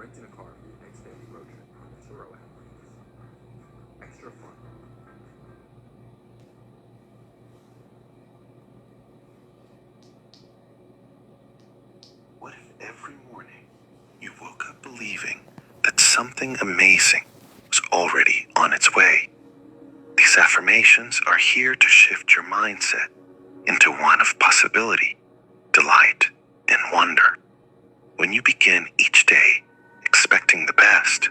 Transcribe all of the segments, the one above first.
Renting a car for your next family road trip on the Turo app. Extra fun. What if every morning you woke up believing that something amazing was already on its way? These affirmations are here to shift your mindset into one of possibility, delight, and wonder. When you begin each day expecting the best,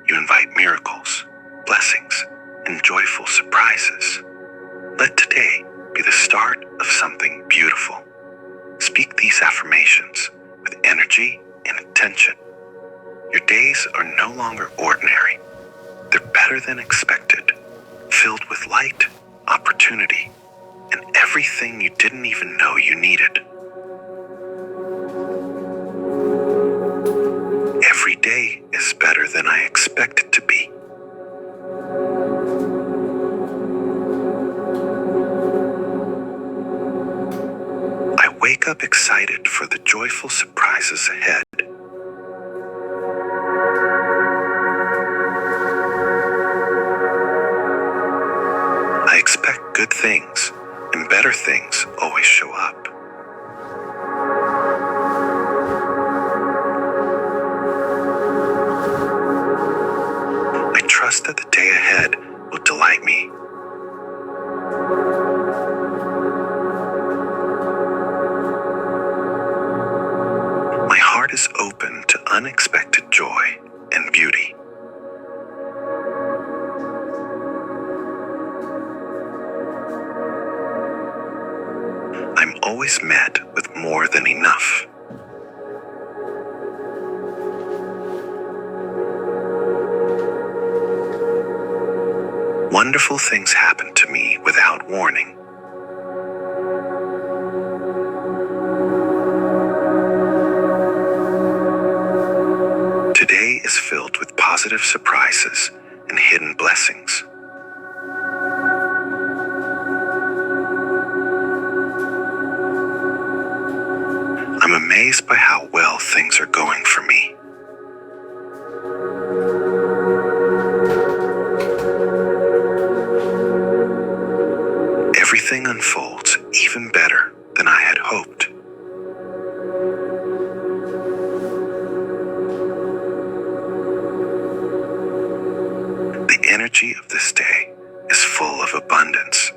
you invite miracles, blessings, and joyful surprises. Let today be the start of something beautiful. Speak these affirmations with energy and intention. Your days are no longer ordinary. They're better than expected, filled with light, opportunity, and everything you didn't even know you needed. Every day is better than I expect it to be. I wake up excited for the joyful surprises ahead. I expect good things, and better things always show up. I trust that the day ahead will delight me. My heart is open to unexpected joy and beauty. I'm always met with more than enough. Wonderful things happen to me without warning. Today is filled with positive surprises and hidden blessings. I'm amazed by how well things are going for me. Everything unfolds even better than I had hoped. The energy of this day is full of abundance.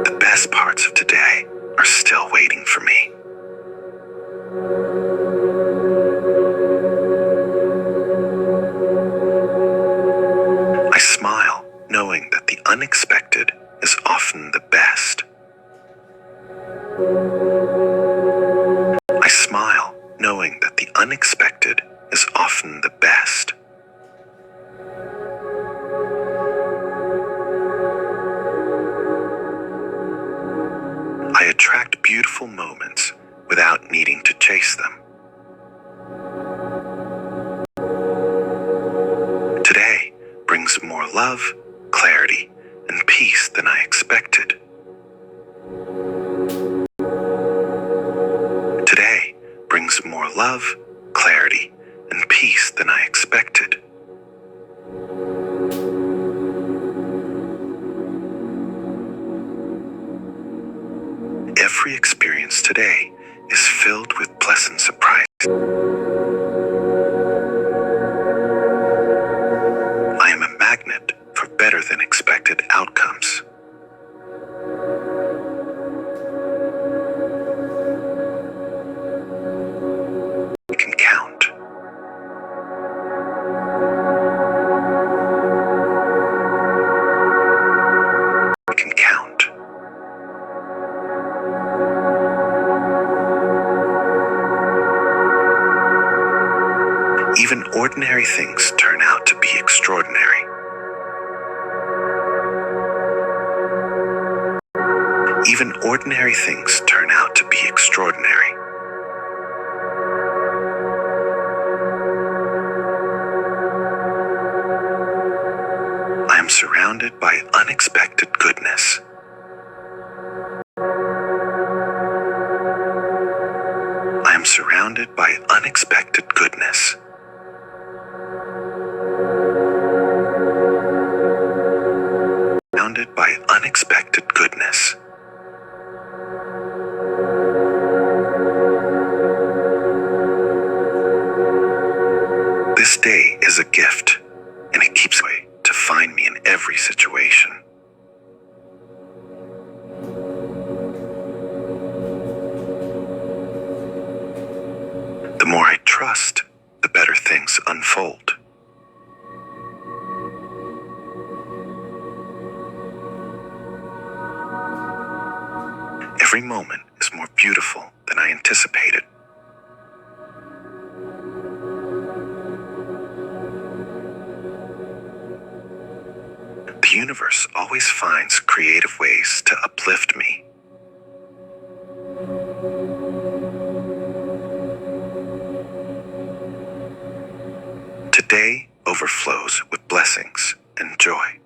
The best parts of today are still waiting for me. I smile, knowing that the unexpected is often the best. I smile, knowing that the unexpected is often the best. I attract beautiful moments without needing to chase them. Today brings more love, clarity, and peace than I expected. Today brings more love, clarity, and peace than I expected. Every experience today is filled with pleasant surprises. I am a magnet for better than expected outcomes. ordinary things turn out to be extraordinary. Even ordinary things turn out to be extraordinary. I am surrounded by unexpected goodness. I am surrounded by unexpected goodness. Surrounded by unexpected goodness. This day is a gift, and it keeps way to find me in every situation. The more I trust, the better things unfold. Every moment is more beautiful than I anticipated. The universe always finds creative ways to uplift me. Today overflows with blessings and joy.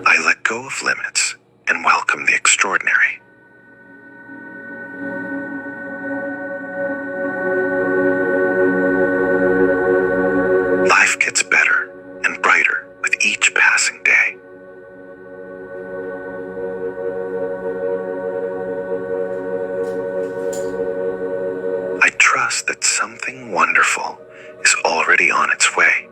I let go of limits and welcome the extraordinary. Life gets better and brighter with each passing day. I trust that something wonderful is already on its way.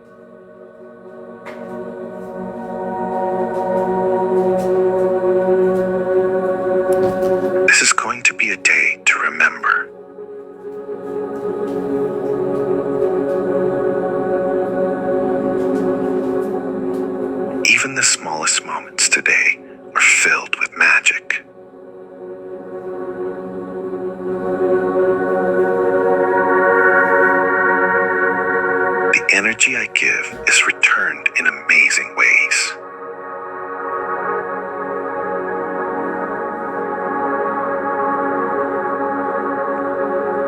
This is going to be a day to remember. Even the smallest moments today are filled with magic. The energy I give is returned in amazing ways.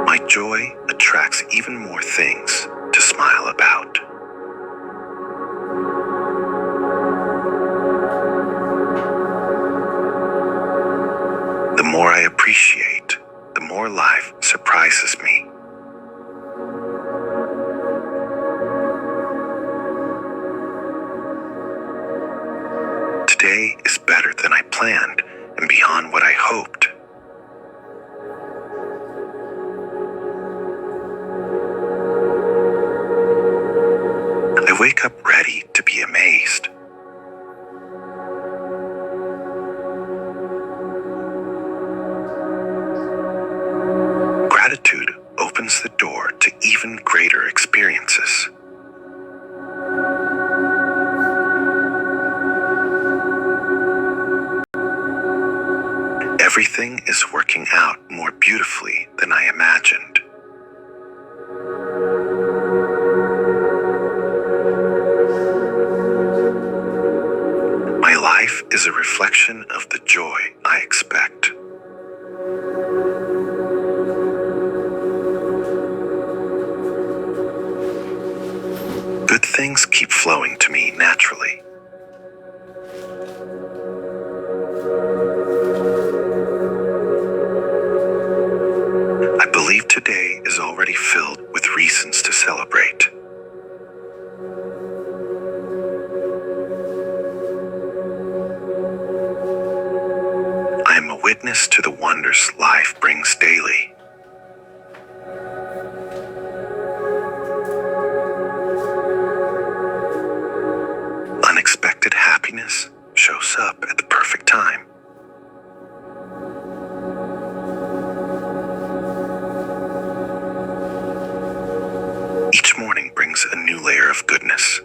My joy attracts even more things to smile about. The more I appreciate, the more life surprises me. Today is better than I planned and beyond what I hoped. I wake up ready to be amazed. Gratitude opens the door to even greater experiences. Everything is working out more beautifully than I imagined. My life is a reflection of the joy I expect. Good things keep flowing to me naturally. I believe today is already filled with reasons to celebrate. I am a witness to the wonders life brings daily. Unexpected happiness shows up at the perfect time. Each morning brings a new layer of goodness.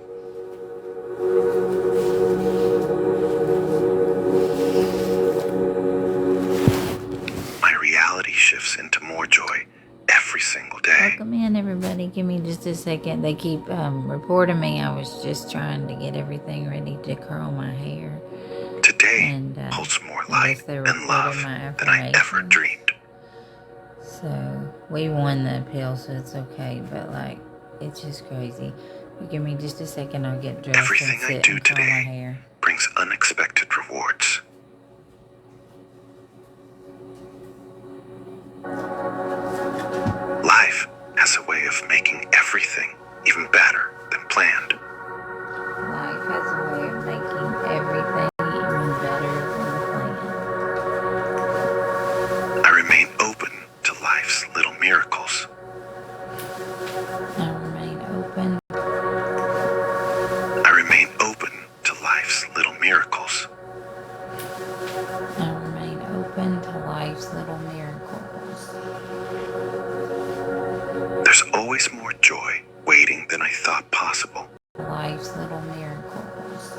shifts into more joy every single day. Welcome in, everybody. Give me just a second. They keep reporting me. I was just trying to get everything ready to curl my hair. Today And holds more I light guess they and reported love my than I ever affirmations. dreamed. So we won the appeal, so it's okay. But like, it's just crazy. Give me just a second. I'll get dressed Everything and I sit do and curl my today hair. brings unexpected rewards. Life has a way of making everything even better than planned. Life has a way of making everything even better than planned. I remain open to life's little miracles. I remain open. I remain open to life's little miracles. I remain open to life's little miracles. There's always more joy waiting than I thought possible. Life's little miracles.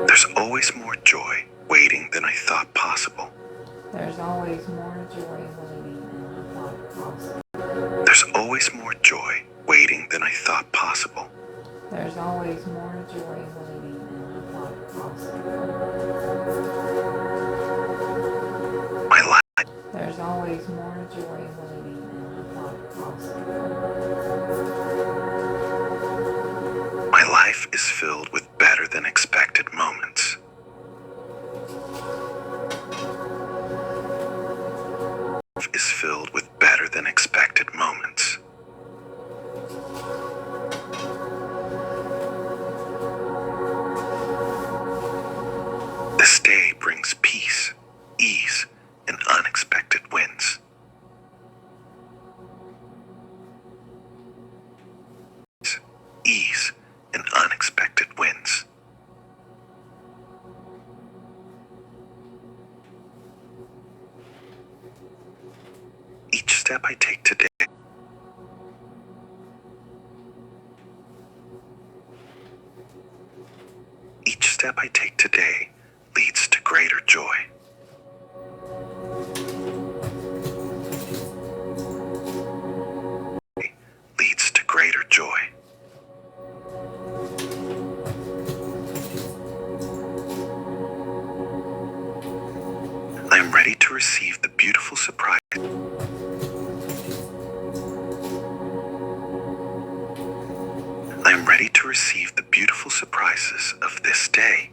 There's always more joy waiting than I thought possible. There's always more joy waiting than I thought possible. There's always more joy waiting than I thought possible. There's always more joy waiting than I thought possible. My life. There's always more joy waiting than I thought possible. My life is filled with better than expected moments. Life is filled with better than expected moments. This day brings peace, ease, and unexpected wins. Ease and unexpected wins. Each step I take today. Each step I take today leads to greater joy. Leads to greater joy. I am ready to receive the beautiful surprise. I am ready to receive the beautiful surprises of this day.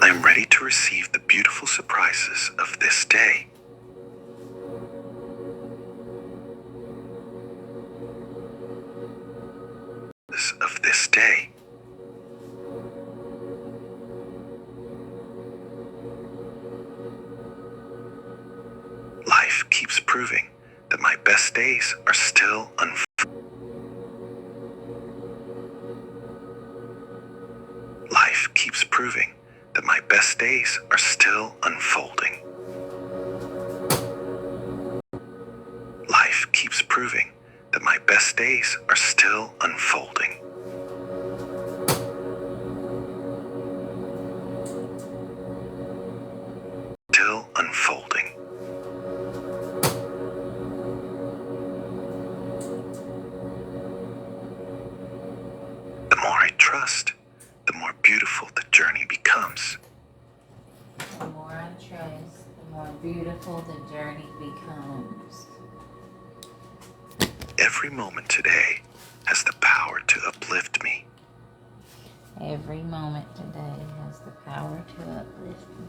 I am ready to receive the beautiful surprises of this day. Of this day. Life keeps proving that my best days are still unfolding. Life keeps proving that my best days are still unfolding. Life keeps proving that my best days are still unfolding. Still unfolding. The more I trust, the more beautiful the journey becomes. The more I trust, the more beautiful the journey becomes. Every moment today has the power to uplift me. Every moment today has the power to uplift me.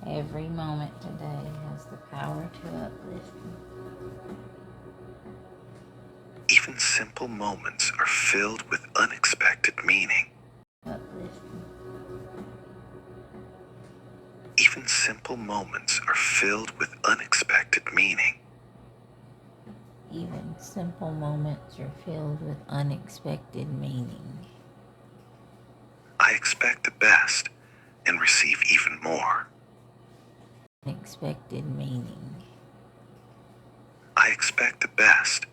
Every moment today has the power to uplift me. Even simple moments are filled with unexpected meaning. Uplift me. Even simple moments are filled with unexpected meaning. Even simple moments are filled with unexpected meaning. I expect the best and receive even more. Unexpected meaning. I expect the best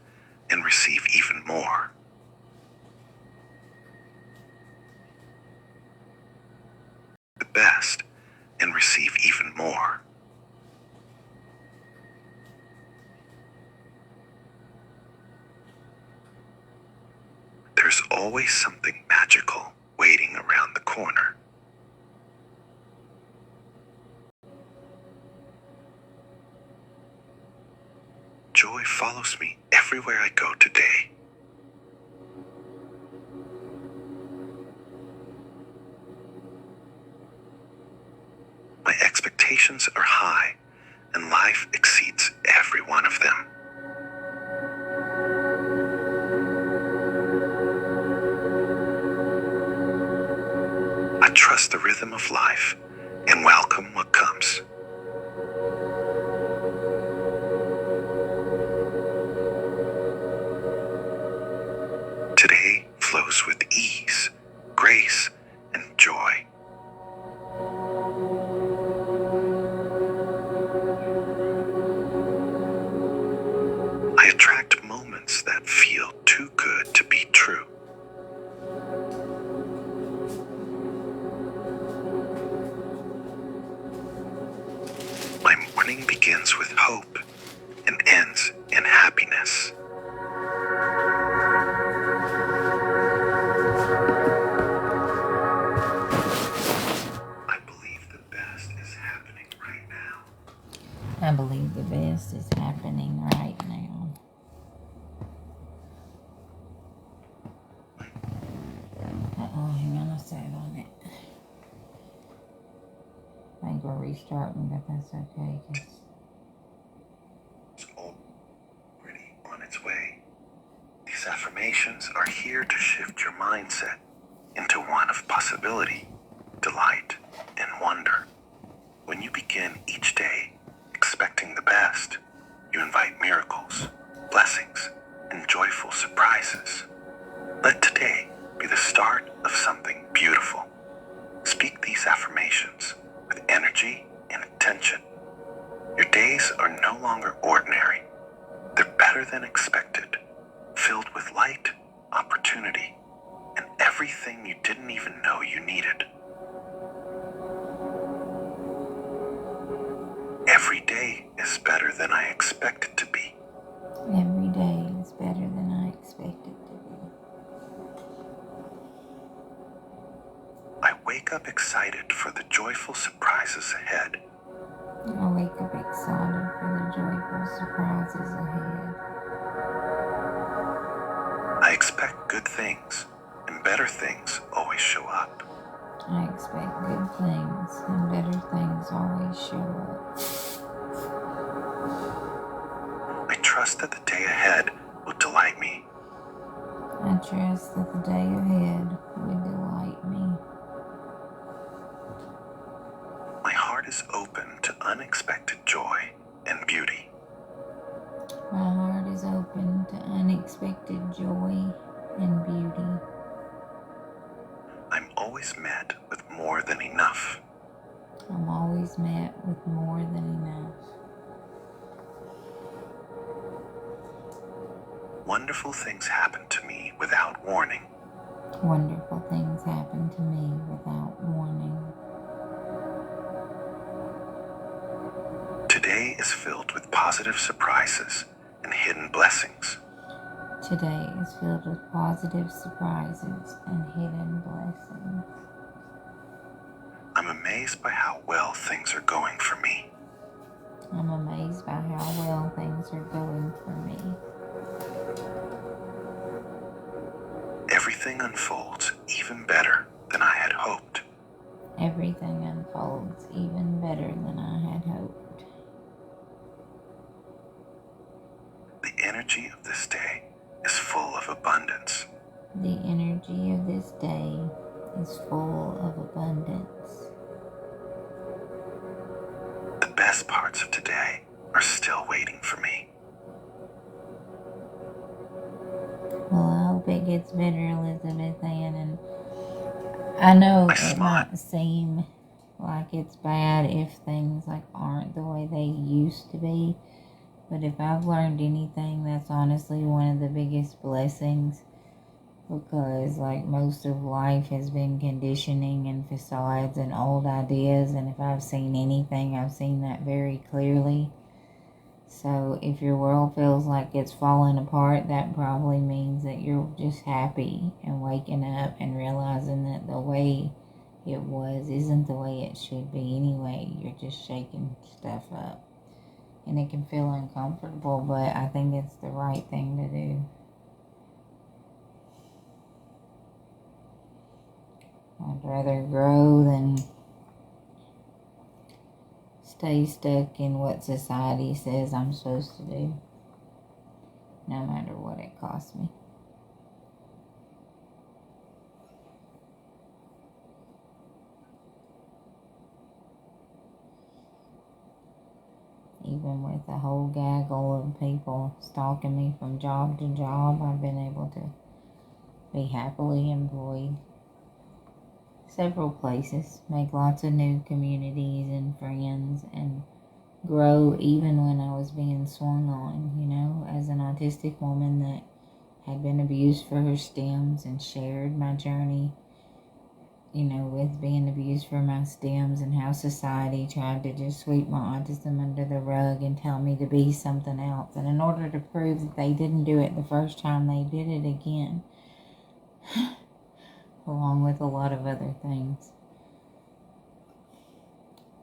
and receive even more. best and receive even more. There's always something magical waiting around the corner. Joy follows me everywhere I go today. My expectations are high, and life exceeds every one of them. I trust the rhythm of life and welcome what comes. Today flows with ease, grace, and joy. I attract moments that feel too good to be true. My morning begins with hope and ends in happiness. I believe the best is happening right now. I believe the best is happening right now. Hang on a second. I think we're restarting, but that's okay. It's already on its way. These affirmations are here to shift your mindset into one of possibility, delight, and wonder. When you begin each day expecting the best, you invite miracles, blessings, and joyful surprises. Let today be the start of something beautiful. Speak these affirmations with energy and intention. Your days are no longer ordinary. They're better than expected, filled with light, opportunity, and everything you didn't even know you needed. Every day is better than I expect it to be. Every day is better than I expected to be. I wake up excited for the joyful surprises ahead. I wake up excited for the joyful surprises ahead. I expect good things, and better things always show up. I expect good things, and better things always show up. I trust that the day ahead will delight me. I trust that the day ahead will delight me. My heart is open to unexpected joy and beauty. My heart is open to unexpected joy and beauty. I'm always met with more than enough. I'm always met with more than enough. Wonderful things happen to me without warning. Wonderful things happen to me without warning. Today is filled with positive surprises and hidden blessings. Today is filled with positive surprises and hidden blessings. I'm amazed by how well things are going for me. I'm amazed by how well things are going for me. Everything unfolds even better than I had hoped. Everything unfolds even better than I had hoped. The energy of this day is full of abundance. The energy of this day is full of abundance. The best parts of today are still waiting for me. Well, I hope it gets better, Elizabeth Ann. And I know it might seem like it's bad if things aren't the way they used to be. But if I've learned anything, that's honestly one of the biggest blessings because like most of life has been conditioning and facades and old ideas, and if I've seen anything, I've seen that very clearly. So if your world feels like it's falling apart, that probably means that you're just happy and waking up and realizing that the way it was isn't the way it should be anyway. You're just shaking stuff up. And it can feel uncomfortable, but I think it's the right thing to do. I'd rather grow than stay stuck in what society says I'm supposed to do, no matter what it costs me. Even with a whole gaggle of people stalking me from job to job, I've been able to be happily employed several places, make lots of new communities and friends, and grow even when I was being swung on, as an autistic woman that had been abused for her stems and shared my journey, with being abused for my stems and how society tried to just sweep my autism under the rug and tell me to be something else. And in order to prove that they didn't do it the first time, they did it again, along with a lot of other things.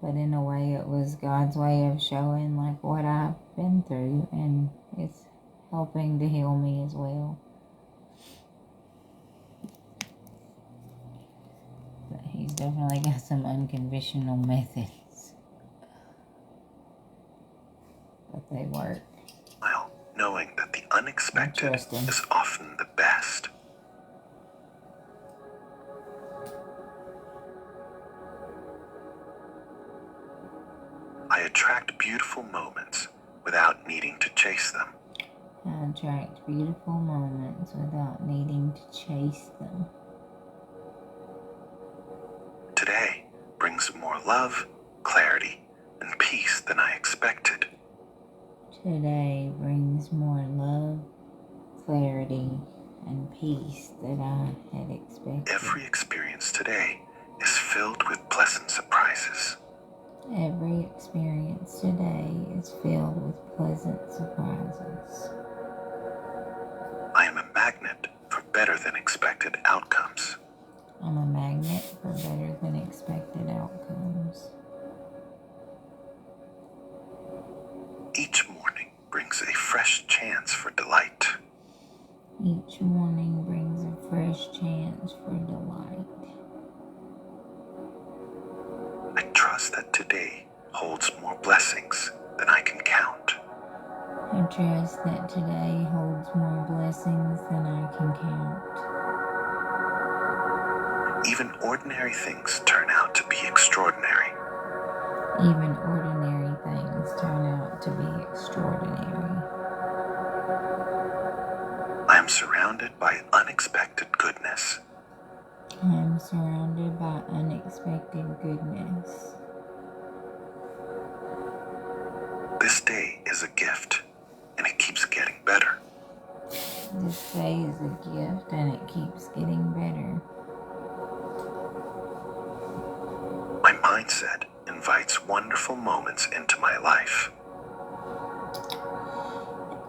But in a way, it was God's way of showing like what I've been through, and it's helping to heal me as well. But he's definitely got some unconventional methods, but they work. Well, knowing that the unexpected is often the best. I attract beautiful moments without needing to chase them. I attract beautiful moments without needing to chase them. Today brings more love, clarity, and peace than I expected. Today brings more love, clarity, and peace than I had expected. Every experience today is filled with pleasant surprises. Every experience today is filled with pleasant surprises. I am a magnet for better than expected outcomes. I'm a magnet for better than expected outcomes. Each morning brings a fresh chance for delight. Each morning brings a fresh chance for delight. I trust that today holds more blessings than I can count. I trust that today holds more blessings than I can count. Even ordinary things turn out to be extraordinary. Even ordinary things turn out to be extraordinary. I am surrounded by unexpected goodness. I am surrounded by unexpected goodness. This day is a gift, and it keeps getting better. This day is a gift, and it keeps getting better. My mindset invites wonderful moments into my life.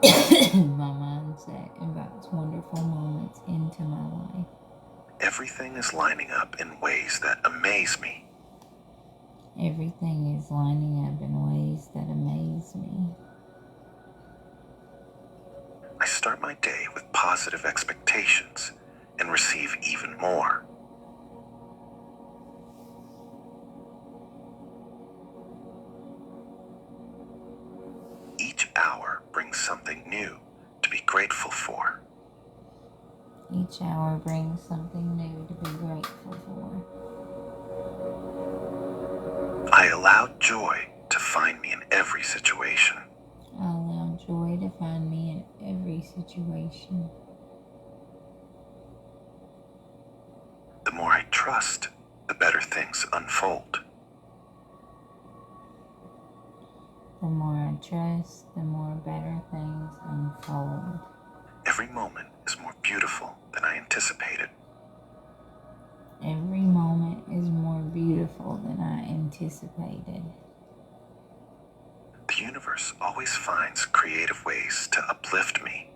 My mindset invites wonderful moments into my life. Everything is lining up in ways that amaze me. Everything is lining up in ways that amaze me. I start my day with positive expectations and receive even more. Each hour brings something new to be grateful for. Each hour brings something new to be grateful for. I allow joy to find me in every situation. I allow joy to find me in every situation. The more I trust, the better things unfold. The more I trust, the more better things unfold. Every moment is more beautiful than I anticipated. anticipated. Every moment is more beautiful than I anticipated. The universe always finds creative ways to uplift me.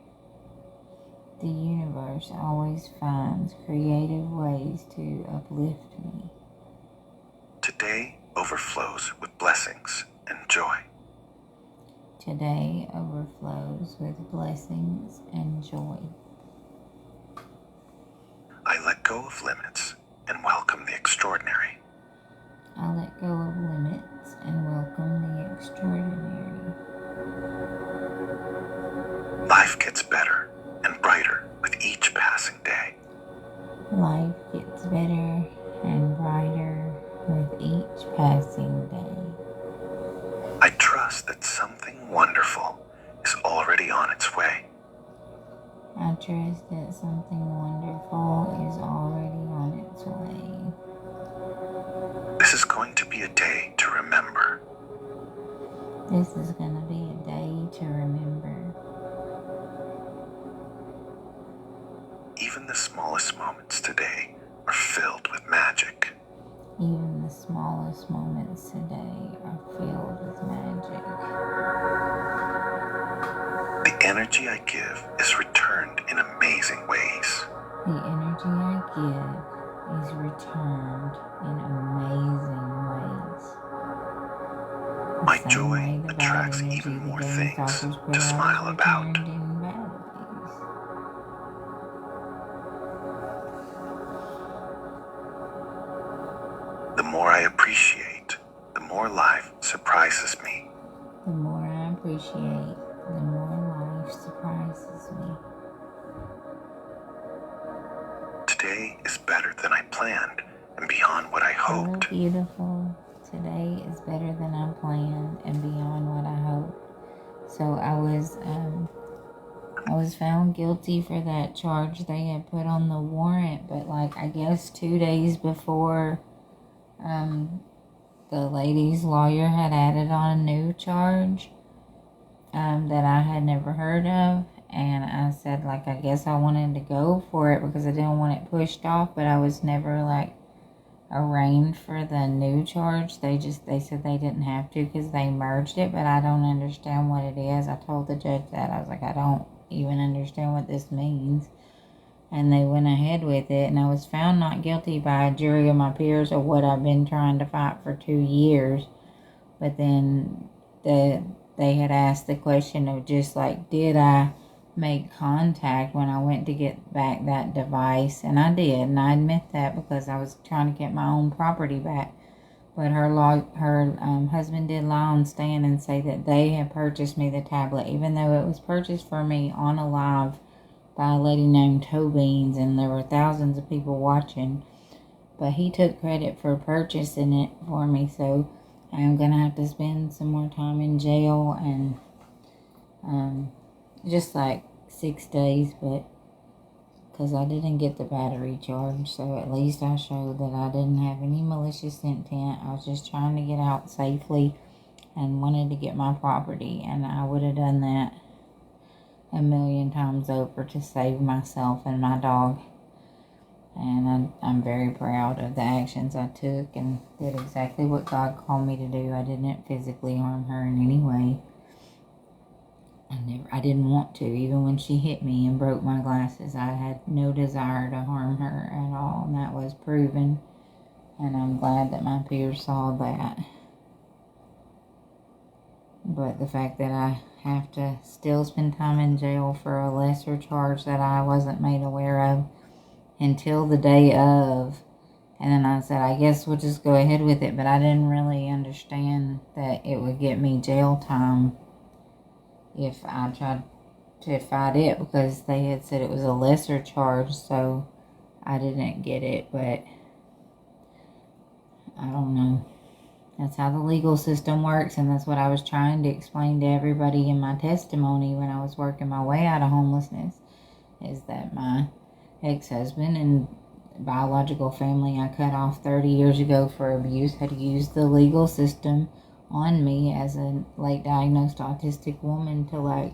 The universe always finds creative ways to uplift me. Today overflows with blessings and joy. Today overflows with blessings and joy. I let go of limits and welcome the extraordinary. I let go of limits and welcome the extraordinary. Life gets better and brighter with each passing day. Life gets better and brighter with each passing day. I trust that something wonderful is already on its way. I trust that something wonderful is already on its way. This is going to be a day to remember. This is going to be a day to remember. Even the smallest moments today are filled with magic. Even the smallest moments today are filled with magic. The energy I give is returned in amazing ways. The energy I give is returned in amazing ways. My joy attracts even more things to smile about. The more I appreciate, the more life surprises me. The more I appreciate, the more life surprises me. Today is better than I planned and beyond what I hoped. So beautiful. Today is better than I planned and beyond what I hoped. So I was found guilty for that charge they had put on the warrant, but I guess 2 days before, the lady's lawyer had added on a new charge that I had never heard of, and I said I guess I wanted to go for it because I didn't want it pushed off, but I was never arraigned for the new charge. They said they didn't have to because they merged it, but I don't understand what it is. I told the judge that. I was like, I don't even understand what this means. And they went ahead with it, and I was found not guilty by a jury of my peers of what I've been trying to fight for 2 years. But then they had asked the question of just did I make contact when I went to get back that device? And I did, and I admit that because I was trying to get my own property back. But her husband did lie on stand and say that they had purchased me the tablet, even though it was purchased for me on a live by a lady named Toe Beans, and there were thousands of people watching. But he took credit for purchasing it for me, so I'm going to have to spend some more time in jail and just 6 days, but because I didn't get the battery charge, so at least I showed that I didn't have any malicious intent. I was just trying to get out safely and wanted to get my property, and I would have done that a million times over to save myself and my dog. And I'm very proud of the actions I took and did exactly what God called me to do. I didn't physically harm her in any way. I didn't want to. Even when she hit me and broke my glasses, I had no desire to harm her at all, and that was proven. And I'm glad that my peers saw that. But the fact that I have to still spend time in jail for a lesser charge that I wasn't made aware of until the day of, and then I said, I guess we'll just go ahead with it, but I didn't really understand that it would get me jail time if I tried to fight it, because they had said it was a lesser charge, so I didn't get it. But I don't know. That's how the legal system works, and that's what I was trying to explain to everybody in my testimony when I was working my way out of homelessness, is that my ex-husband and biological family I cut off 30 years ago for abuse had used the legal system on me as a late diagnosed autistic woman to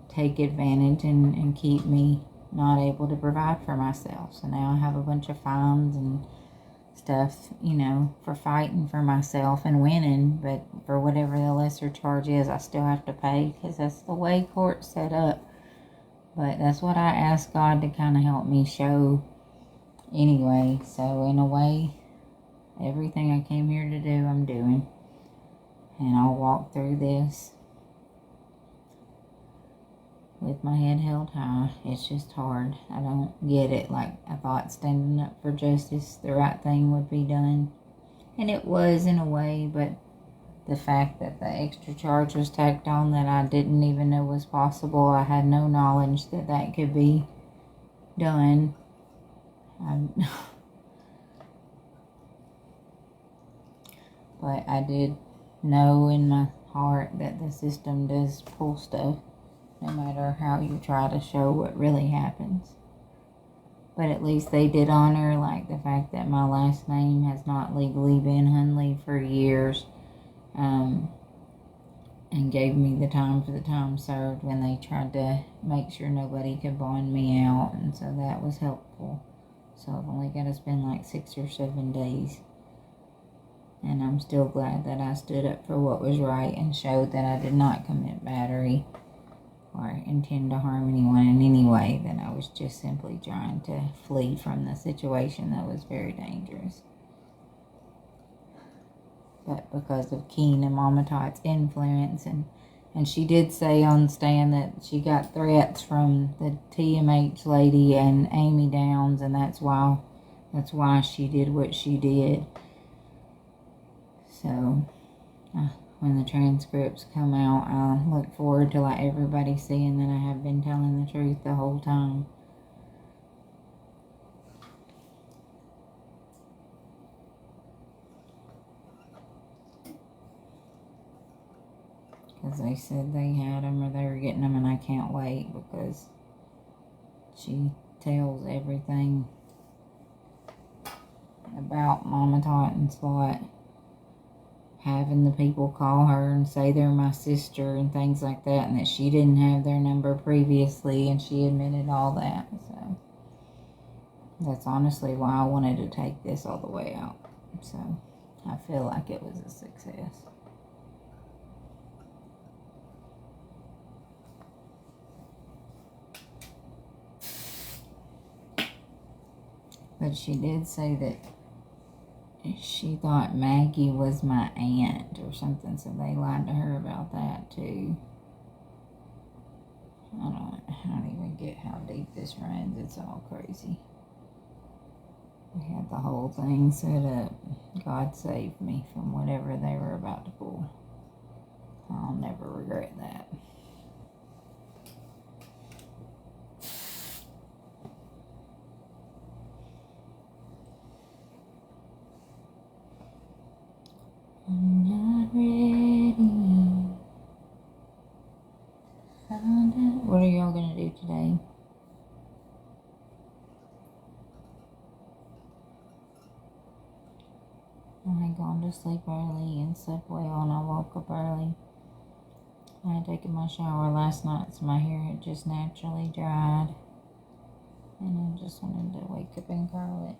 take advantage and keep me not able to provide for myself. So now I have a bunch of fines and stuff, you know, for fighting for myself and winning. But for whatever the lesser charge is, I still have to pay because that's the way court's set up. But that's what I asked God to kind of help me show anyway. So in a way, everything I came here to do, I'm doing. And I'll walk through this with my head held high. It's just hard. I don't get it. Like, I thought standing up for justice, the right thing would be done. And it was in a way, but the fact that the extra charge was tacked on that I didn't even know was possible, I had no knowledge that that could be done. But I did know in my heart that the system does pull stuff, no matter how you try to show what really happens. But at least they did honor, like, the fact that my last name has not legally been Hunley for years, and gave me the time for the time served when they tried to make sure nobody could bond me out, and so that was helpful. So I've only got to spend like 6 or 7 days. And I'm still glad that I stood up for what was right and showed that I did not commit battery or intend to harm anyone in any way, that I was just simply trying to flee from the situation that was very dangerous. But because of Keen and Mama Tot's influence, and she did say on stand that she got threats from the TMH lady and Amy Downs, and that's why she did what she did. So, when the transcripts come out, I look forward to like everybody seeing that I have been telling the truth the whole time. Because they said they had them or they were getting them, and I can't wait because she tells everything about Mama Tot and Slot. Having the people call her and say they're my sister and things like that, and that she didn't have their number previously, and she admitted all that. So that's honestly why I wanted to take this all the way out. So I feel like it was a success. But she did say that she thought Maggie was my aunt or something, so they lied to her about that too. I don't even get how deep this runs. It's all crazy. We had the whole thing set up. God saved me from whatever they were about to pull. I'll never regret that. I'm not ready. Find out. What are y'all gonna do today? I had gone to sleep early and slept well, and I woke up early. I had taken my shower last night, so my hair had just naturally dried, and I just wanted to wake up and curl it.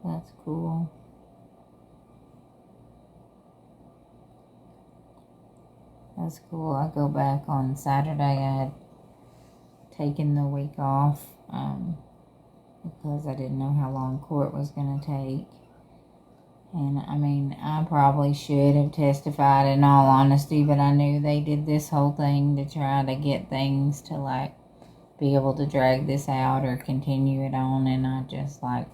That's cool. That's cool. I go back on Saturday. I had taken the week off because I didn't know how long court was going to take. And I mean, I probably should have testified in all honesty, but I knew they did this whole thing to try to get things to like be able to drag this out or continue it on. And I just like,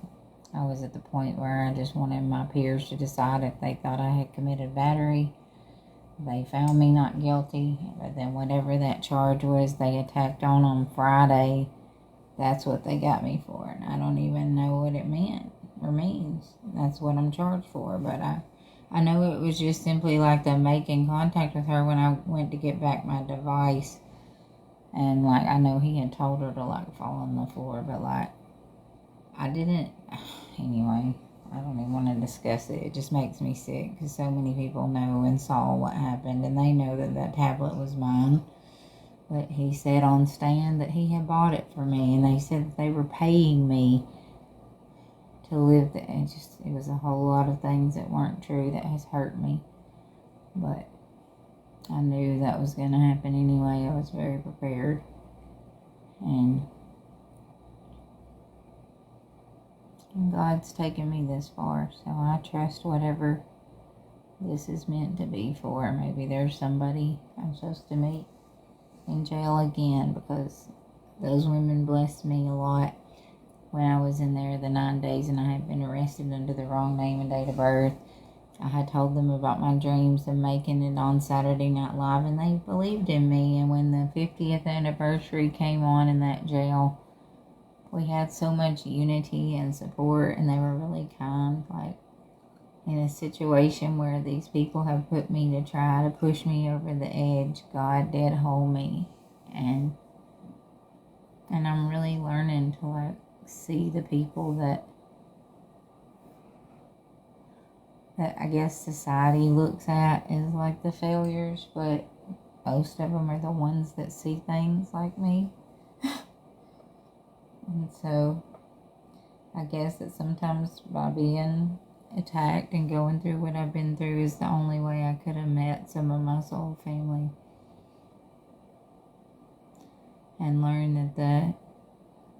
I was at the point where I just wanted my peers to decide if they thought I had committed battery. They found me not guilty, but then whatever that charge was they attacked on Friday, that's what they got me for. And I don't even know what it meant or means. That's what I'm charged for. But I know it was just simply like them making contact with her when I went to get back my device. And like, I know he had told her to like fall on the floor, but like, I didn't. Anyway, I don't even want to discuss it. It just makes me sick because so many people know and saw what happened, and they know that that tablet was mine. But he said on stand that he had bought it for me, and they said that they were paying me to live there. It was a whole lot of things that weren't true that has hurt me. But I knew that was going to happen anyway. I was very prepared. And God's taken me this far, so I trust whatever this is meant to be for. Maybe there's somebody I'm supposed to meet in jail again, because those women blessed me a lot when I was in there the 9 days and I had been arrested under the wrong name and date of birth. I had told them about my dreams of making it on Saturday Night Live, and they believed in me. And when the 50th anniversary came on in that jail, we had so much unity and support, and they were really kind. Like, in a situation where these people have put me to try to push me over the edge, God did hold me. And I'm really learning to, like, see the people that I guess society looks at as like the failures, but most of them are the ones that see things like me. And so I guess that sometimes by being attacked and going through what I've been through is the only way I could have met some of my soul family and learned that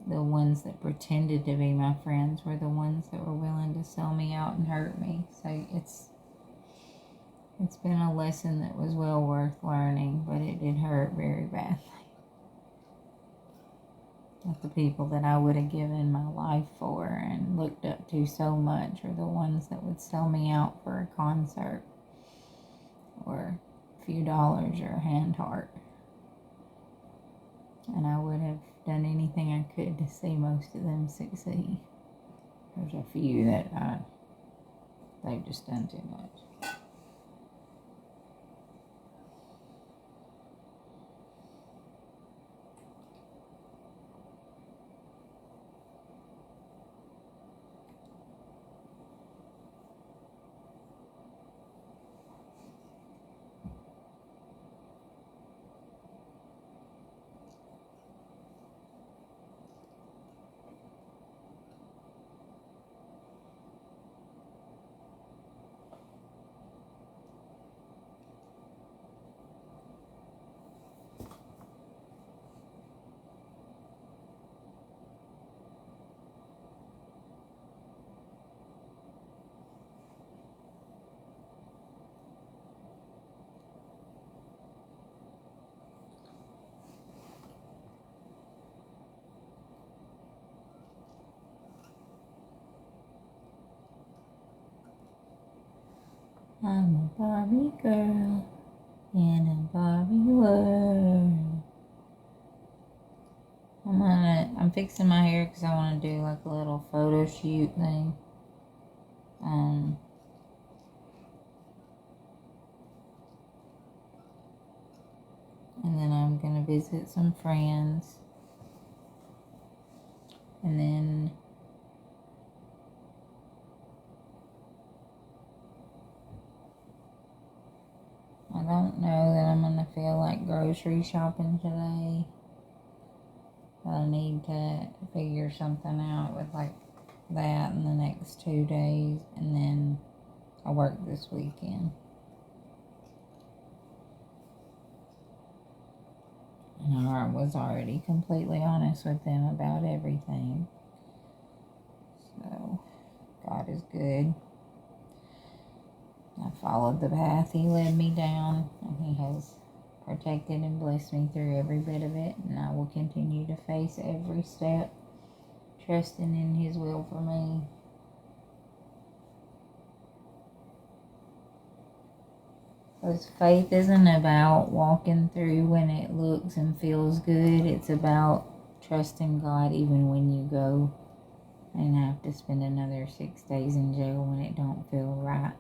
the ones that pretended to be my friends were the ones that were willing to sell me out and hurt me. So it's been a lesson that was well worth learning, but it did hurt very badly. That the people that I would have given my life for and looked up to so much are the ones that would sell me out for a concert or a few dollars or a hand heart. And I would have done anything I could to see most of them succeed. There's a few that they've just done too much. I'm a Barbie girl in a Barbie world. I'm fixing my hair because I want to do like a little photo shoot thing. And then I'm going to visit some friends. And then I don't know that I'm going to feel like grocery shopping today. I need to figure something out with like that in the next 2 days. And then I work this weekend. And I was already completely honest with them about everything. So, God is good. I followed the path He led me down, and He has protected and blessed me through every bit of it. And I will continue to face every step, trusting in His will for me. Because faith isn't about walking through when it looks and feels good. It's about trusting God even when you go and have to spend another 6 days in jail when it don't feel right.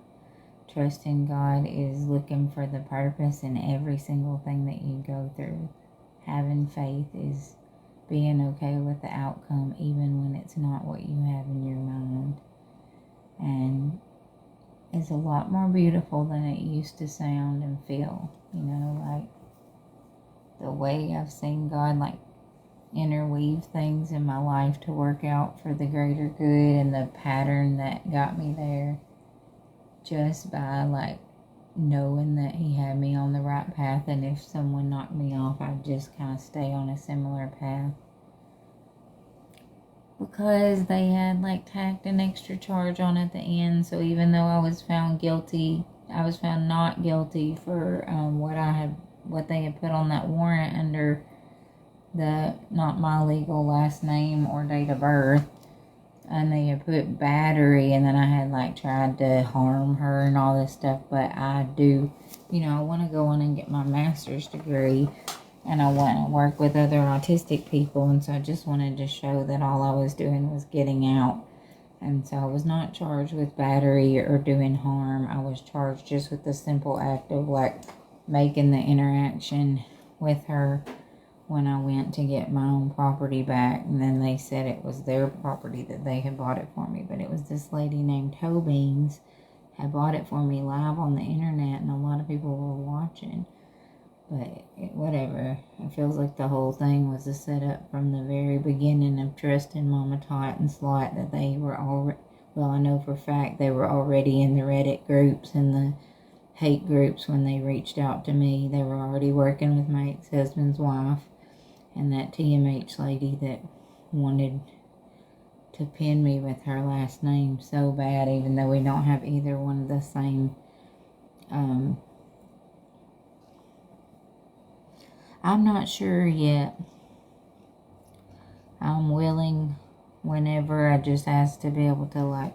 Trusting God is looking for the purpose in every single thing that you go through. Having faith is being okay with the outcome even when it's not what you have in your mind. And it's a lot more beautiful than it used to sound and feel. You know, like the way I've seen God like interweave things in my life to work out for the greater good, and the pattern that got me there just by like knowing that he had me on the right path, and if someone knocked me off, I'd just kind of stay on a similar path. Because they had like tacked an extra charge on at the end, so even though I was found guilty, I was found not guilty for what they had put on that warrant under the not my legal last name or date of birth, and they had put battery, and then I had like tried to harm her and all this stuff. But I do, I want to go on and get my master's degree, and I want to work with other autistic people, and so I just wanted to show that all I was doing was getting out. And so I was not charged with battery or doing harm. I was charged just with the simple act of like making the interaction with her when I went to get my own property back. And then they said it was their property, that they had bought it for me, but it was this lady named Toe Beans had bought it for me live on the internet, and a lot of people were watching. But whatever, it feels like the whole thing was a setup from the very beginning of trusting Mama Tot and Slot, that they were already, well, I know for a fact they were already in the Reddit groups and the hate groups when they reached out to me. They were already working with my ex-husband's wife and that TMH lady that wanted to pin me with her last name so bad, even though we don't have either one of the same, I'm not sure yet. I'm willing whenever. I just asked to be able to like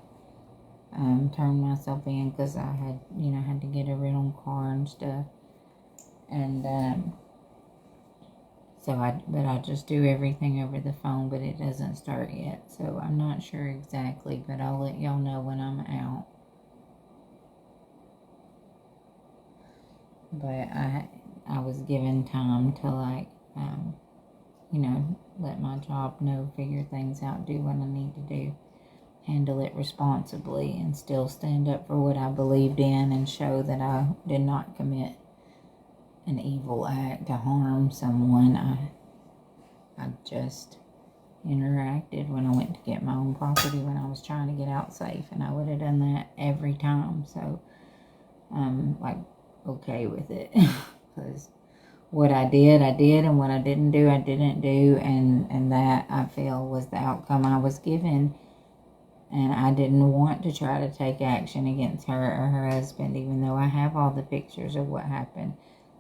turn myself in, because I had had to get a rental car and stuff, and but I just do everything over the phone, but it doesn't start yet, so I'm not sure exactly, but I'll let y'all know when I'm out. But I was given time to like, let my job know, figure things out, do what I need to do, handle it responsibly, and still stand up for what I believed in, and show that I did not commit an evil act to harm someone. I just interacted when I went to get my own property when I was trying to get out safe, and I would have done that every time. So I'm like okay with it, because what I did, and what I didn't do, I didn't do, and that I feel was the outcome I was given. And I didn't want to try to take action against her or her husband, even though I have all the pictures of what happened.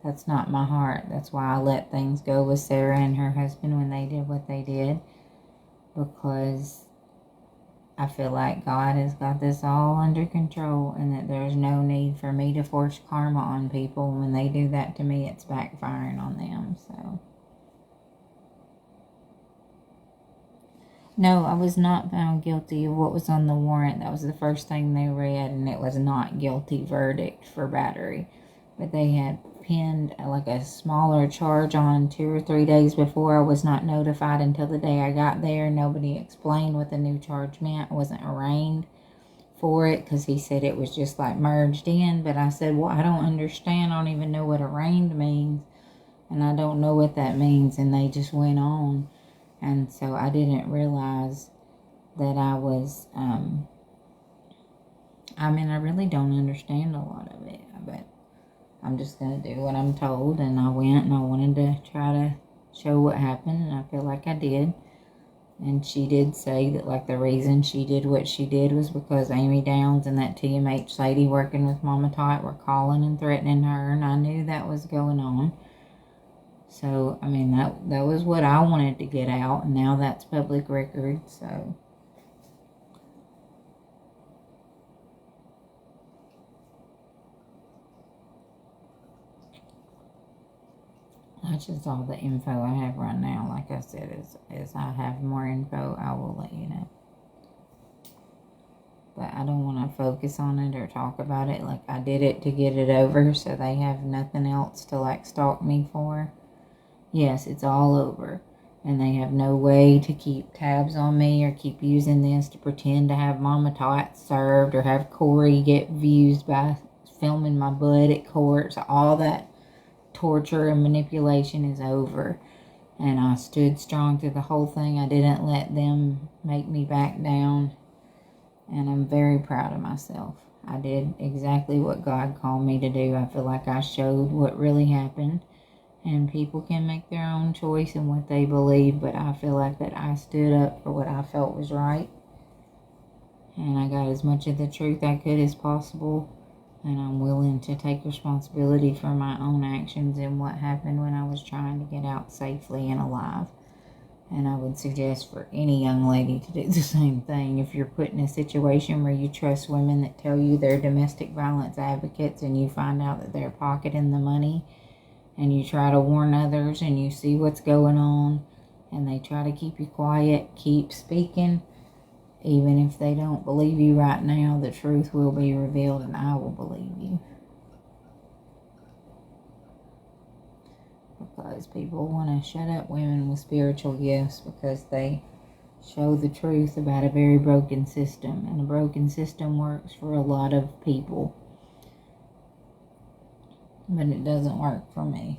That's not my heart. That's why I let things go with Sarah and her husband when they did what they did, because I feel like God has got this all under control, and that there's no need for me to force karma on people. When they do that to me, it's backfiring on them. So no, I was not found guilty of what was on the warrant. That was the first thing they read, and it was not guilty verdict for battery. But they had pinned like a smaller charge on 2 or 3 days before. I was not notified until the day I got there. Nobody explained what the new charge meant. I wasn't arraigned for it, because he said it was just like merged in. But I said, well, I don't understand. I don't even know what arraigned means, and I don't know what that means. And they just went on. And so I didn't realize that I was, I really don't understand a lot of it, but I'm just going to do what I'm told. And I went, and I wanted to try to show what happened, and I feel like I did. And she did say that like the reason she did what she did was because Amy Downs and that TMH lady working with Mama Tot were calling and threatening her, and I knew that was going on. So, that was what I wanted to get out, and now that's public record, so. That's just all the info I have right now. Like I said, as I have more info, I will let you know. But I don't want to focus on it or talk about it. Like, I did it to get it over, so they have nothing else to like stalk me for. Yes, it's all over, and they have no way to keep tabs on me or keep using this to pretend to have Mama Tot served, or have Corey get views by filming my butt at court. So all that torture and manipulation is over. And I stood strong through the whole thing. I didn't let them make me back down. And I'm very proud of myself. I did exactly what God called me to do. I feel like I showed what really happened. And people can make their own choice in what they believe. But I feel like that I stood up for what I felt was right. And I got as much of the truth I could as possible. And I'm willing to take responsibility for my own actions and what happened when I was trying to get out safely and alive. And I would suggest for any young lady to do the same thing. If you're put in a situation where you trust women that tell you they're domestic violence advocates and you find out that they're pocketing the money, and you try to warn others and you see what's going on and they try to keep you quiet, keep speaking. Even if they don't believe you right now, the truth will be revealed and I will believe you. Because people want to shut up women with spiritual gifts because they show the truth about a very broken system. And a broken system works for a lot of people. But it doesn't work for me.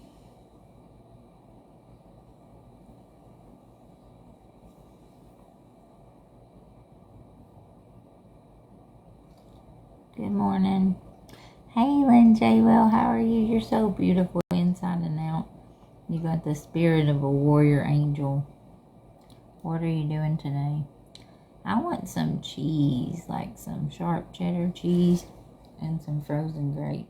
Good morning. Hey, Lynn J. Well, how are you? You're so beautiful inside and out. You got the spirit of a warrior angel. What are you doing today? I want some cheese, like some sharp cheddar cheese and some frozen grapes.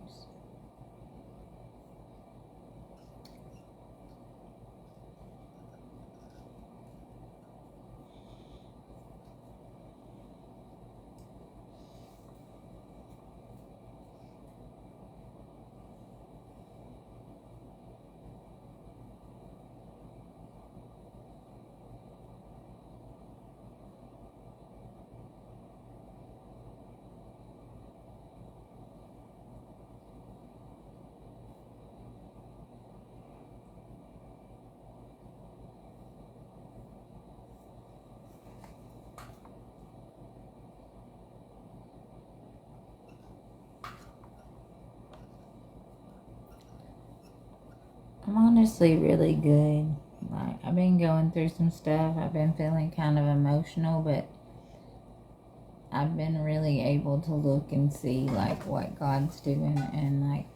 I'm honestly really good. Like, I've been going through some stuff. I've been feeling kind of emotional, but I've been really able to look and see like what God's doing, and like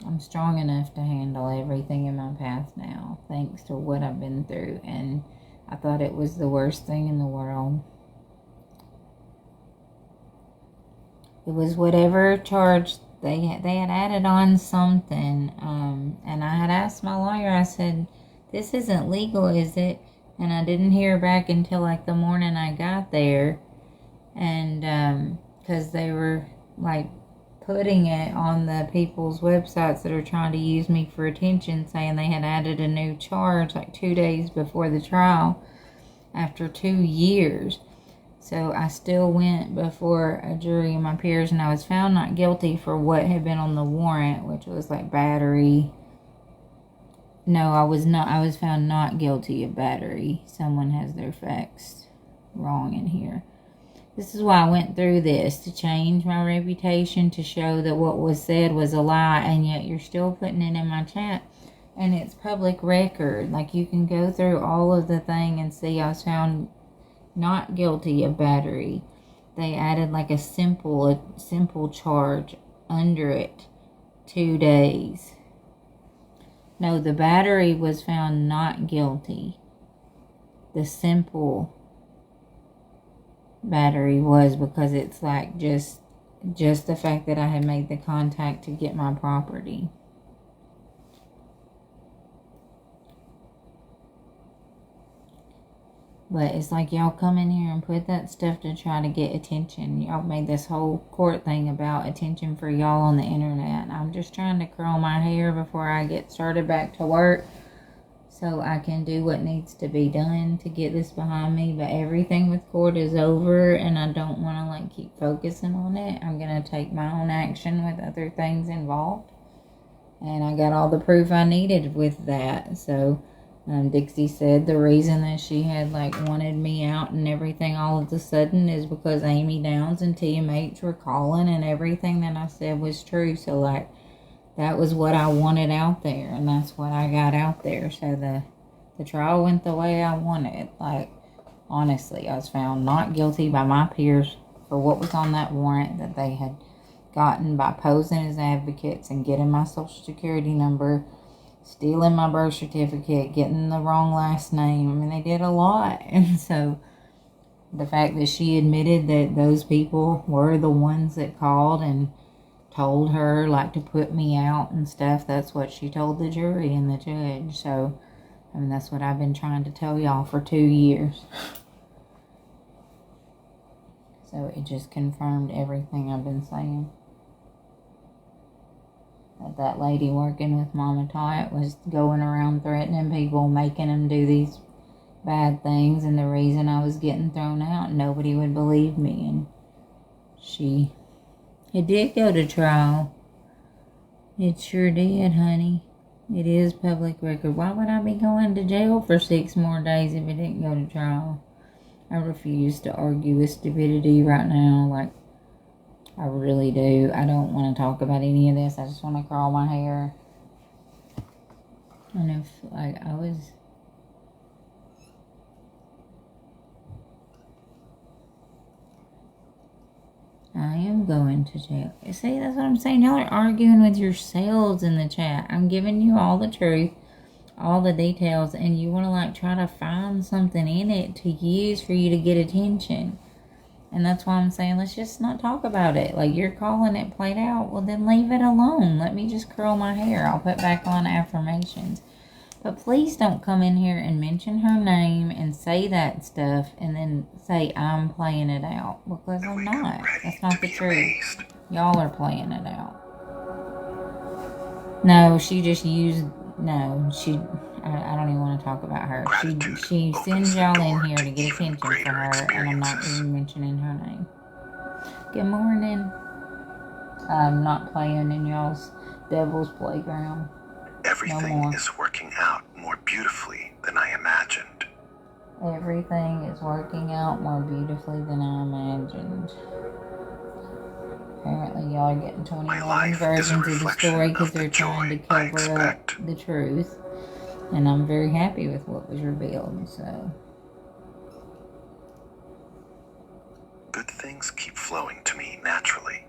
I'm strong enough to handle everything in my path now, thanks to what I've been through. And I thought it was the worst thing in the world. It was whatever charge they had added on something, and I had asked my lawyer. I said, "This isn't legal, is it?" And I didn't hear back until like the morning I got there, and because they were like putting it on the people's websites that are trying to use me for attention, saying they had added a new charge like 2 days before the trial after 2 years. So I still went before a jury of my peers, and I was found not guilty for what had been on the warrant, which was like battery. No, I was not. I was found not guilty of battery. Someone has their facts wrong in here. This is why I went through this, to change my reputation, to show that what was said was a lie, and yet you're still putting it in my chat. And it's public record. Like, you can go through all of the thing and see I was found not guilty of battery. They added like a simple charge under it. 2 days. No, the battery was found not guilty. The simple battery was, because it's like just the fact that I had made the contact to get my property. But it's like y'all come in here and put that stuff to try to get attention. Y'all made this whole court thing about attention for y'all on the internet. I'm just trying to curl my hair before I get started back to work, so I can do what needs to be done to get this behind me. But everything with court is over, and I don't want to like keep focusing on it. I'm going to take my own action with other things involved. And I got all the proof I needed with that. So Dixie said the reason that she had like wanted me out and everything all of a sudden is because Amy Downs and TMH were calling, and everything that I said was true. So like, that was what I wanted out there, and that's what I got out there. So the trial went the way I wanted. Like, honestly, I was found not guilty by my peers for what was on that warrant that they had gotten by posing as advocates and getting my social security number, stealing my birth certificate, getting the wrong last name. I mean, they did a lot. And so the fact that she admitted that those people were the ones that called and told her, like, to put me out and stuff, that's what she told the jury and the judge. So, I mean, that's what I've been trying to tell y'all for 2 years. So it just confirmed everything I've been saying. That lady working with Mama Tot was going around threatening people, making them do these bad things, and the reason I was getting thrown out, nobody would believe me. And it did go to trial. It sure did, honey. It is public record. Why would I be going to jail for 6 more days if it didn't go to trial? I refuse to argue with stupidity right now. Like, I really do. I don't want to talk about any of this. I just want to curl my hair. And if, like, I am going to jail. See, that's what I'm saying. Y'all are arguing with yourselves in the chat. I'm giving you all the truth, all the details, and you want to, like, try to find something in it to use for you to get attention. And that's why I'm saying, let's just not talk about it. Like, you're calling it played out. Well, then leave it alone. Let me just curl my hair. I'll put back on affirmations. But please don't come in here and mention her name and say that stuff and then say I'm playing it out. Because I'm not. That's not the truth. Y'all are playing it out. No, she just used... No, she... I don't even want to talk about her. She sends y'all in here to get attention for her, and I'm not even mentioning her name. Good morning. I'm not playing in y'all's devil's playground. Everything is working out more beautifully than I imagined. Everything is working out more beautifully than I imagined. Apparently y'all are getting 21 versions of the story because they're trying to cover up the truth. And I'm very happy with what was revealed, so. Good things keep flowing to me naturally.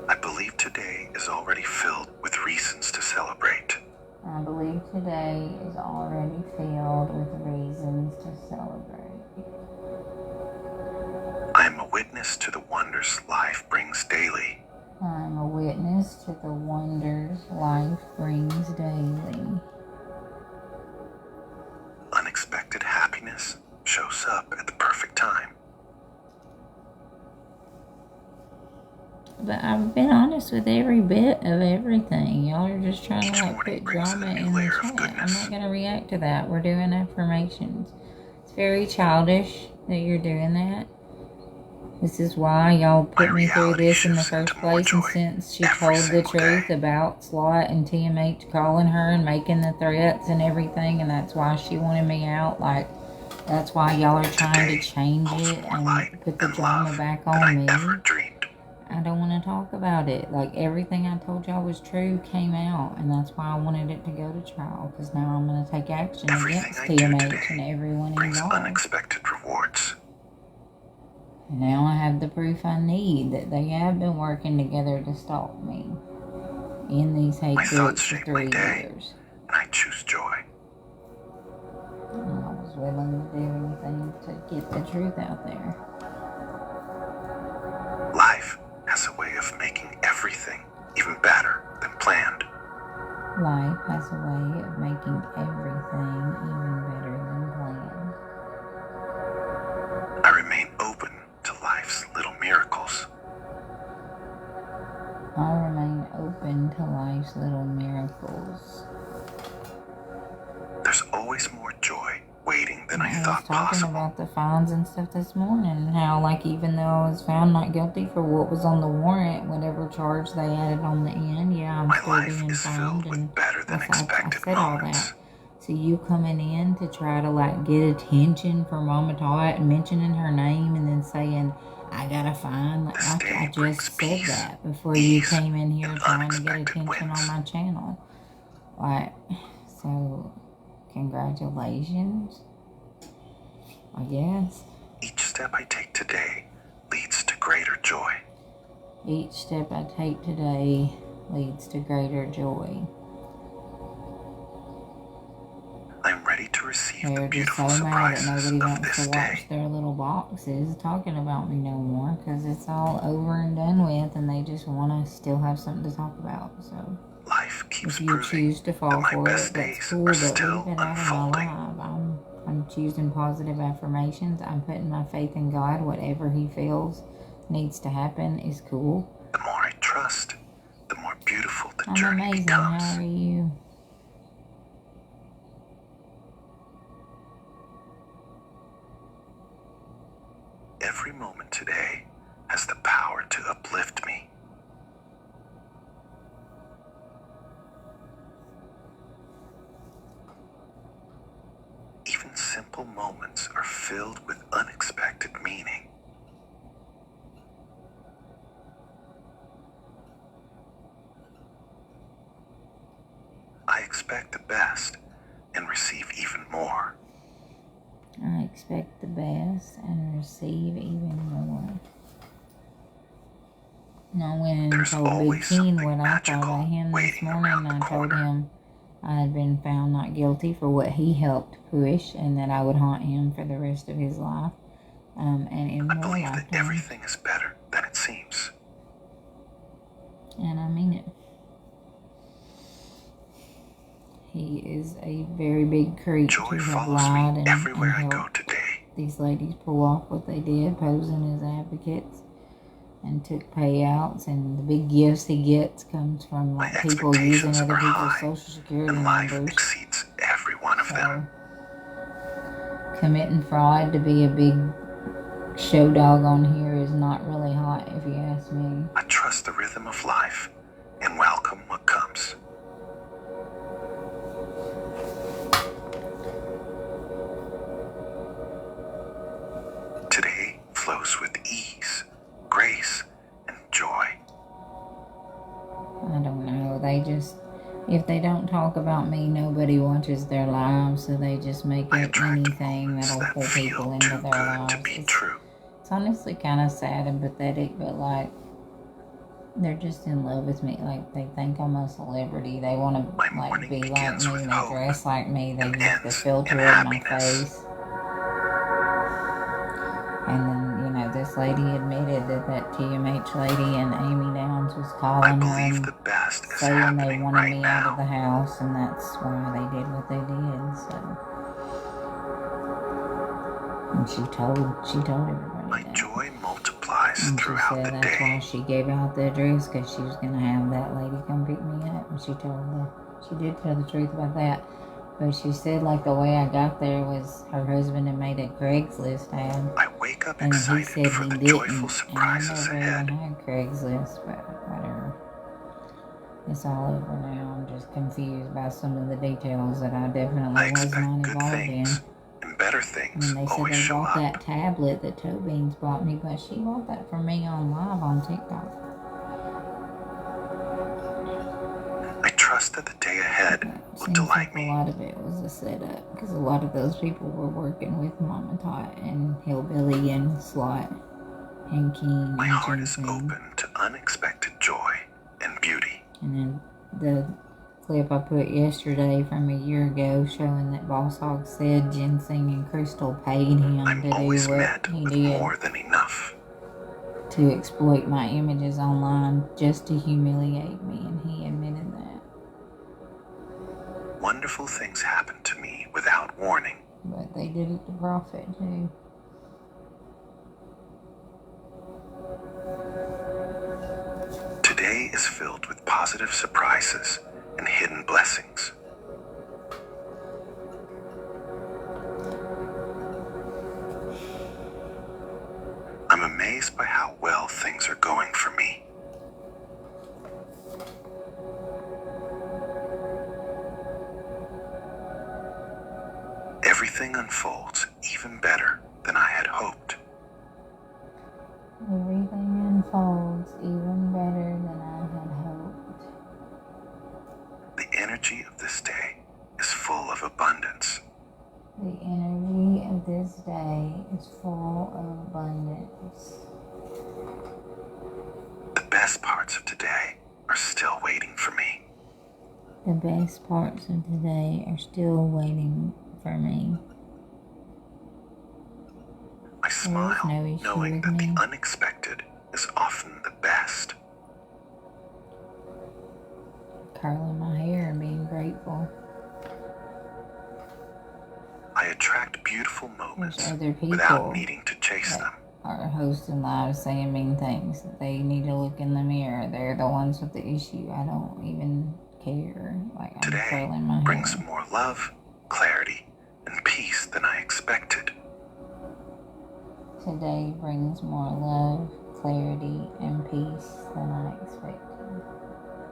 I believe today is already filled with reasons to celebrate. I believe today is already filled with reasons to celebrate. I am a witness to the wonders life brings daily. I am a witness to the wonders life brings daily. Unexpected happiness shows up at the perfect time. But I've been honest with every bit of everything. Y'all are just trying to, like, put drama in the chat. I'm not going to react to that. We're doing affirmations. It's very childish that you're doing that. This is why y'all put me through this in the first place. And since she told the truth about Slot and TMH calling her and making the threats and everything, and that's why she wanted me out, like, that's why y'all are trying to change it and put the drama back on me. I don't want to talk about it. Like, everything I told y'all was true came out, and that's why I wanted it to go to trial, because now I'm going to take action against TMH and everyone involved. Unexpected rewards. And now I have the proof I need that they have been working together to stalk me in these hate groups for 3 years. And I choose joy. And I was willing to do anything to get the truth out there. Life has a way of making everything even better than planned. Life has a way of making everything even better than planned. I remain open to life's little miracles. I remain open to life's little miracles. There's always more joy waiting than I thought possible. I was talking about the fines and stuff this morning, and how, like, even though I was found not guilty for what was on the warrant, whatever charge they added on the end, yeah, I'm still being fined. And better than expected I said all that. So you coming in to try to like get attention for Mama Tot and mentioning her name and then saying, I gotta find, like, I just said that before you came in here trying to get attention on my channel. Like, so congratulations, I guess. Each step I take today leads to greater joy. Each step I take today leads to greater joy. I'm ready to receive They're the just beautiful so mad that surprises nobody of wants this to watch day. their little boxes talking about me no more because it's all over and done with, and they just want to still have something to talk about. So Life keeps if you proving choose to that fall my for it, best that's days cool, are but leave still it out of my unfolding. life. I'm choosing positive affirmations. I'm putting my faith in God. Whatever He feels needs to happen is cool. The more I trust, the more beautiful the I'm journey amazing. becomes. How are you? Every moment today has the power to uplift me. Even simple moments are filled with unexpected meaning. I expect the best and receive even more. I expect the best and receive even more. I went and There's told Big always Teen something what I thought magical of him this waiting morning. around the I told corner. him I had been found not guilty for what he helped push, and that I would haunt him for the rest of his life, and in I more believe that lifetimes. everything is better than it seems. And I mean it. He is a very big creep Joy to have follows lied me and everywhere I go helped today. these ladies pull off what they did, posing as advocates, and took payouts, and the big gifts he gets comes from My like people using expectations other are people's high, social security and life numbers. exceeds every one of them. Committing fraud to be a big show dog on here is not really hot, if you ask me. I trust the rhythm of life and welcome what comes. Today flows with ease, grace, and joy. I don't know. If they don't talk about me, nobody watches their lives, so they just make I up attract anything moments that'll that pull people feel into too their good to lives. be true. It's honestly kind of sad and pathetic, but like, they're just in love with me. Like, they think I'm a celebrity. They want to like be like me, and they dress like me. They use the filter in my face. And then, you know, this lady admitted that TMH lady and Amy Downs was calling her and saying they wanted me out of the house, and that's why they did what they did. So, and she told everybody My that. joy multiplies And she throughout said the that's why day. she gave out the address, because she was gonna have that lady come pick me up. And she did tell the truth about that. But she said, like, the way I got there was her husband had made a Craigslist ad. I wake up And he excited said for he the didn't. joyful And I surprises never ahead. even had Craigslist, but whatever. It's all over now. I'm just confused by some of the details that I definitely was not involved in. And better things And they said always they show bought up. that tablet that Toe Beans bought me, but she bought that for me on live on TikTok. I trust that the day ahead will delight me. A lot of it was a setup, because a lot of those people were working with Mama Tot and Hillbilly and Slot and King. My heart is open to unexpected joy and beauty. And then the clip I put yesterday from a year ago showing that Boss Hog said Ginseng and Crystal paid him to do what he did. More than enough. To exploit my images online just to humiliate me, and he admitted that. Wonderful things happen to me without warning. But they did it to profit too. Today is filled with positive surprises and hidden blessings. I'm amazed by how well things are going for me. everything unfolds even better than I had hoped. Everything unfolds even better than I had hoped. The energy of this day is full of abundance. The energy of this day is full of abundance. The best parts of today are still waiting for me. The best parts of today are still waiting for me. I smile, no issue knowing with that me. the unexpected is often the best. Curling my hair and being grateful. I attract beautiful moments There's other people without needing to chase them. Are hosting lives saying mean things. They need to look in the mirror. They're the ones with the issue. I don't even care. Like, I'm Today curling my brings hair. more love, clarity, and peace than I expected. Today brings more love, clarity, and peace than I expected.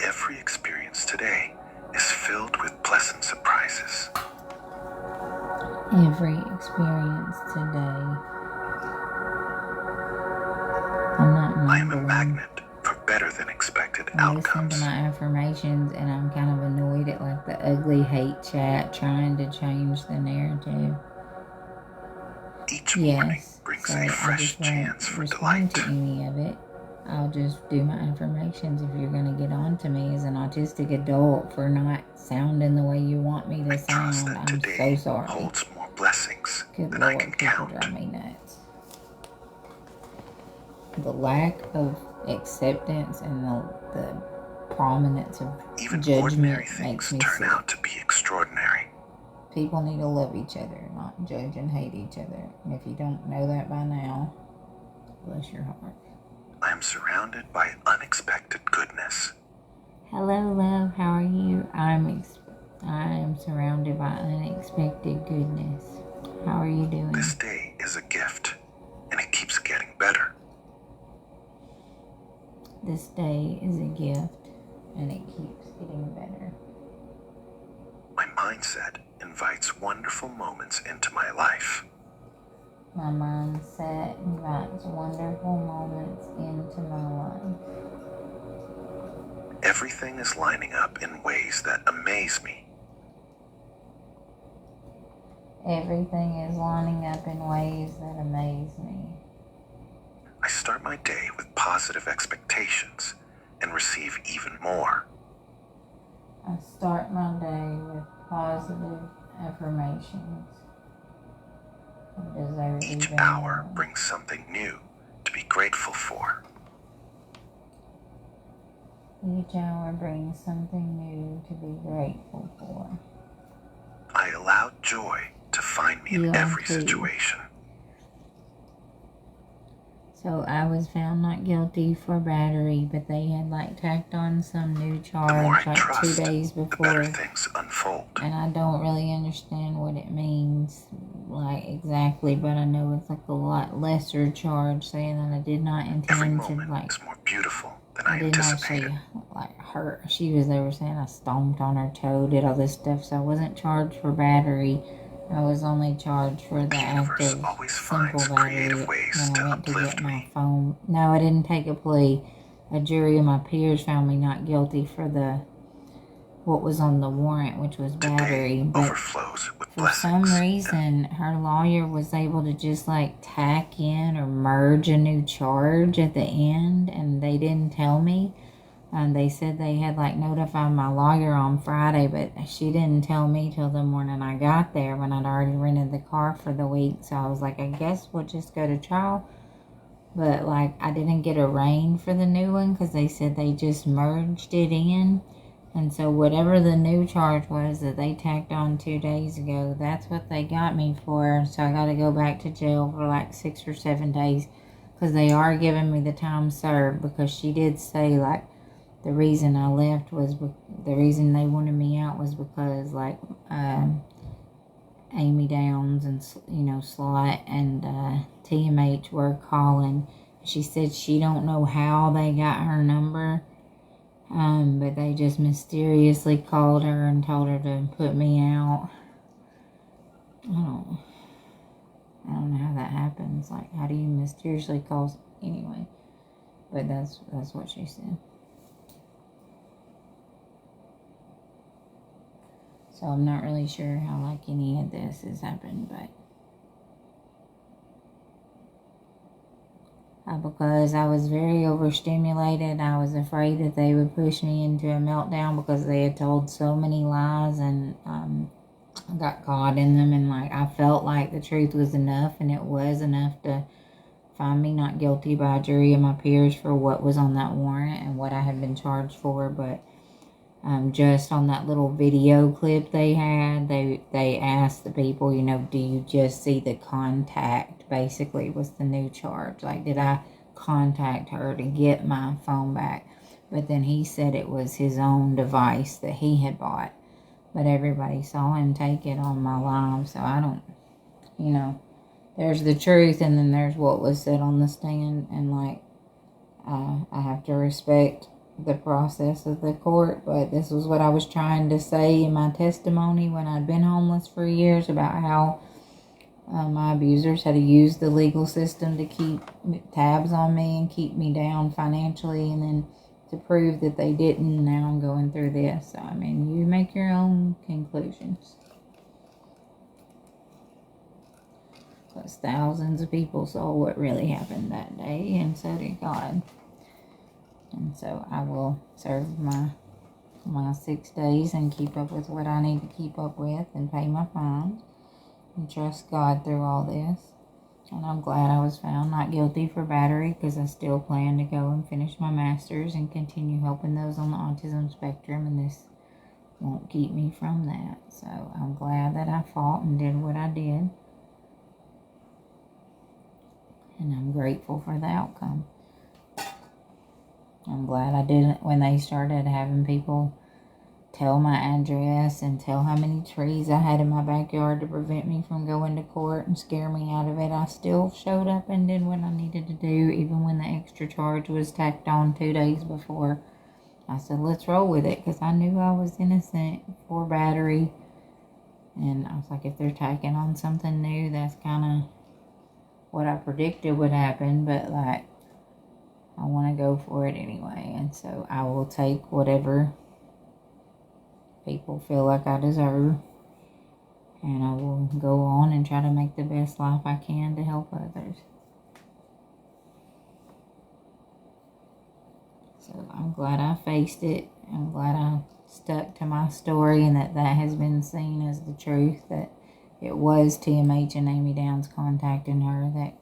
Every experience today is filled with pleasant surprises. Every experience today. I'm not I am a mumbling. magnet for better than expected I'm listening outcomes. to my affirmations, and I'm kind of annoyed at like the ugly hate chat trying to change the narrative. Each morning Yes, brings so a I fresh just won't chance for respond delight. to any of it. I'll just do my affirmations if you're going to get on to me as an autistic adult for not sounding the way you want me to I trust sound. that I'm today so sorry. holds more blessings Good than I can Lord, people count. drive me nuts. The lack of acceptance and the prominence of Even judgment ordinary makes things me turn sick. out to be extraordinary. People need to love each other, not judge and hate each other. And if you don't know that by now, bless your heart. I am surrounded by unexpected goodness. Hello, love. How are you? I am surrounded by unexpected goodness. How are you doing? This day is a gift, and it keeps getting better. This day is a gift, and it keeps getting better. My mindset invites wonderful moments into my life. My mindset invites wonderful moments into my life. Everything is lining up in ways that amaze me. Everything is lining up in ways that amaze me. I start my day with positive expectations and receive even more. I start my day with positive affirmations. I deserve Each even hour more. brings something new to be grateful for. Each hour brings something new to be grateful for. I allow joy to find me in every situation. So I was found not guilty for battery, but they had like tacked on some new charge like 2 days the before. better things unfold. And I don't really understand what it means, like exactly, but I know it's like a lot lesser charge, saying that I did not Every intend to moment is more beautiful than I I didn't anticipated. actually like hurt. She was over saying I stomped on her toe, did all this stuff, so I wasn't charged for battery. I was only charged for the universe active always simple finds battery creative ways when to I went to uplift get my me. phone. No, I didn't take a plea. A jury of my peers found me not guilty for what was on the warrant, which was battery. Today But overflows with for blessings. some reason, her lawyer was able to just like tack in or merge a new charge at the end, and they didn't tell me. They said they had like notified my lawyer on Friday, but she didn't tell me till the morning I got there when I'd already rented the car for the week. So I was like, I guess we'll just go to trial. But like, I didn't get arraigned for the new one because they said they just merged it in. And so whatever the new charge was that they tacked on 2 days ago, that's what they got me for. So I got to go back to jail for like 6 or 7 days because they are giving me the time served, because she did say like, the reason I left was, the reason they wanted me out was because, like, Amy Downs and, Slot and TMH were calling. She said she don't know how they got her number, but they just mysteriously called her and told her to put me out. I don't know how that happens. Like, how do you mysteriously call anyway? But that's what she said. So I'm not really sure how like any of this has happened, but because I was very overstimulated, I was afraid that they would push me into a meltdown because they had told so many lies, and I got caught in them, and like I felt like the truth was enough, and it was enough to find me not guilty by a jury of my peers for what was on that warrant and what I had been charged for. But just on that little video clip they had, they asked the people, you know, do you just see the contact? Basically, was the new charge. Like, did I contact her to get my phone back? But then he said it was his own device that he had bought. But everybody saw him take it on my live, so I don't, you know, there's the truth, and then there's what was said on the stand, and like, I have to respect the process of the court, but this was what I was trying to say in my testimony when I'd been homeless for years about how my abusers had used the legal system to keep tabs on me and keep me down financially, and then to prove that they didn't, now I'm going through this. So, I mean, you make your own conclusions. Because thousands of people saw what really happened that day, and so did God. And so I will serve my 6 days and keep up with what I need to keep up with and pay my fines and trust God through all this. And I'm glad I was found not guilty for battery, because I still plan to go and finish my master's and continue helping those on the autism spectrum, and this won't keep me from that. So I'm glad that I fought and did what I did. And I'm grateful for the outcome. I'm glad I didn't, when they started having people tell my address and tell how many trees I had in my backyard to prevent me from going to court and scare me out of it, I still showed up and did what I needed to do, even when the extra charge was tacked on 2 days before. I said, let's roll with it, because I knew I was innocent for battery. And I was like, if they're tacking on something new, that's kind of what I predicted would happen, but like, I want to go for it anyway. And so I will take whatever people feel like I deserve, and I will go on and try to make the best life I can to help others. So I'm glad I faced it. I'm glad I stuck to my story, and that has been seen as the truth, that it was TMH and Amy Downs contacting her that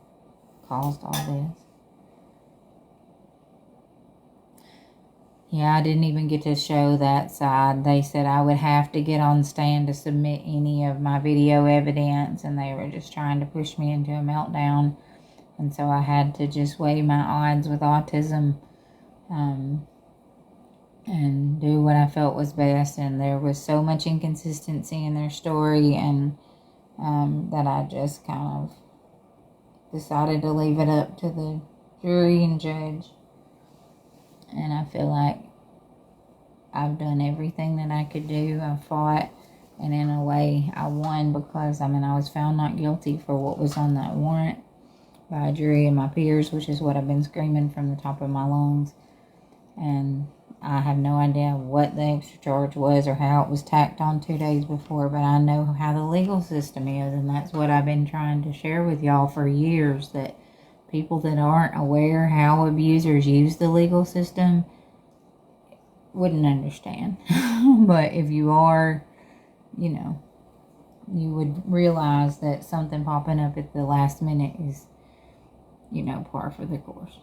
caused all this. Yeah, I didn't even get to show that side. They said I would have to get on stand to submit any of my video evidence, and they were just trying to push me into a meltdown. And so I had to just weigh my odds with autism and do what I felt was best. And there was so much inconsistency in their story, and that I just kind of decided to leave it up to the jury and judge. And I feel like I've done everything that I could do. I fought, and in a way I won, because I was found not guilty for what was on that warrant by a jury of my peers, which is what I've been screaming from the top of my lungs. And I have no idea what the extra charge was or how it was tacked on 2 days before, but I know how the legal system is, and that's what I've been trying to share with y'all for years, that people that aren't aware how abusers use the legal system wouldn't understand. But if you are, you would realize that something popping up at the last minute is, par for the course.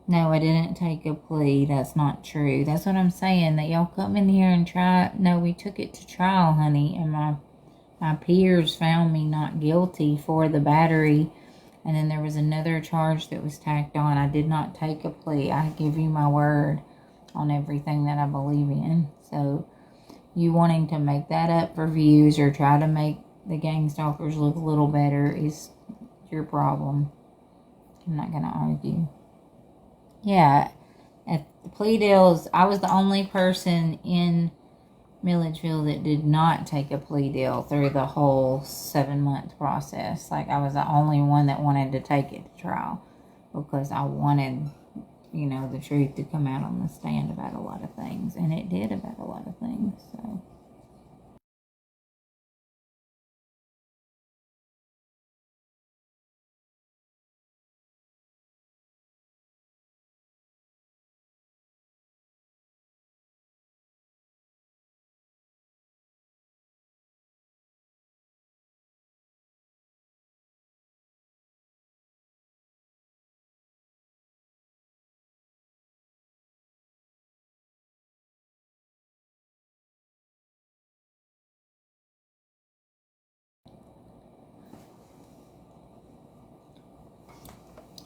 No, I didn't take a plea. That's not true. That's what I'm saying, that y'all come in here and try. No, we took it to trial, honey, and my peers found me not guilty for the battery. And then there was another charge that was tacked on. I did not take a plea. I give you my word on everything that I believe in. So you wanting to make that up for views or try to make the gang stalkers look a little better is your problem. I'm not going to argue. Yeah, at the plea deals, I was the only person in Milledgeville that did not take a plea deal through the whole 7-month process. Like, I was the only one that wanted to take it to trial because I wanted, the truth to come out on the stand about a lot of things. And it did about a lot of things, so.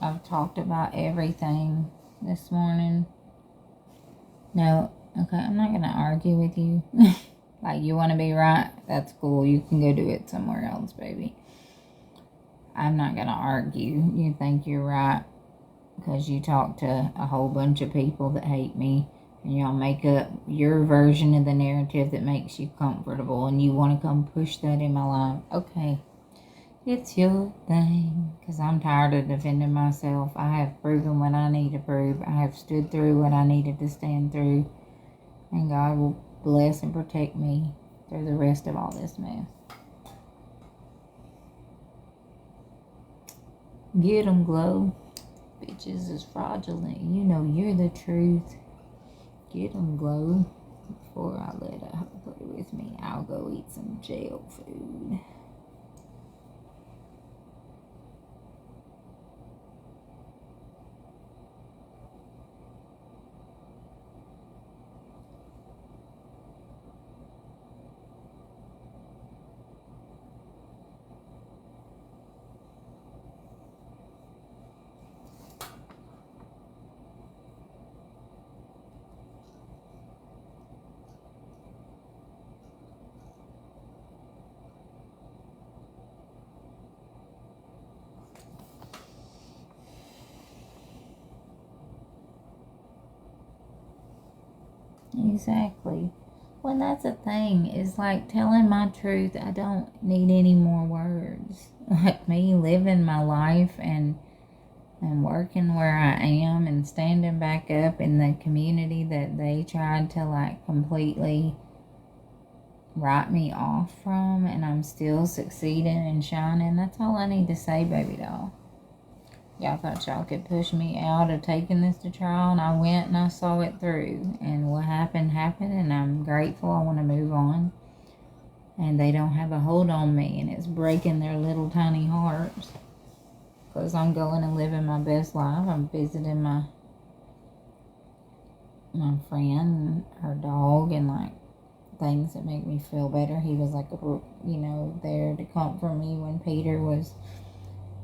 I've talked about everything this morning. No, okay, I'm not going to argue with you. Like, you want to be right? That's cool. You can go do it somewhere else, baby. I'm not going to argue. You think you're right because you talk to a whole bunch of people that hate me, and y'all make up your version of the narrative that makes you comfortable, and you want to come push that in my life. Okay. It's your thing, because I'm tired of defending myself. I have proven what I need to prove. I have stood through what I needed to stand through. And God will bless and protect me through the rest of all this mess. Get 'em, Glow. Bitches is fraudulent. You know you're the truth. Get 'em, Glow. Before I let her play with me, I'll go eat some jail food. Exactly. Well, that's the thing. It's like telling my truth. I don't need any more words. Like me living my life and working where I am and standing back up in the community that they tried to like completely write me off from, and I'm still succeeding and shining. That's all I need to say, baby doll. Y'all thought y'all could push me out of taking this to trial, and I went and I saw it through. And what happened, and I'm grateful. I want to move on. And they don't have a hold on me, and it's breaking their little tiny hearts. Because I'm going and living my best life. I'm visiting my friend, her dog, and like things that make me feel better. He was like, there to comfort me when Peter was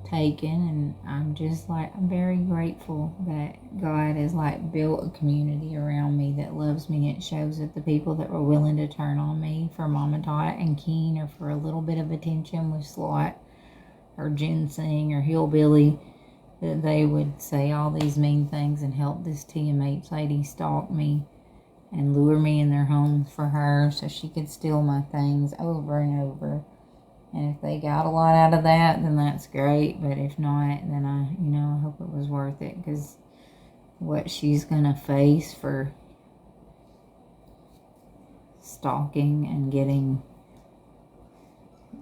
taken, and I'm just like, I'm very grateful that God has like built a community around me that loves me. It shows that the people that were willing to turn on me for Mama Tot and Keen, or for a little bit of attention with Slot or Ginseng or Hillbilly, that they would say all these mean things and help this TMH lady stalk me and lure me in their homes for her so she could steal my things over and over. And if they got a lot out of that, then that's great. But if not, then I hope it was worth it. Because what she's going to face for stalking and getting...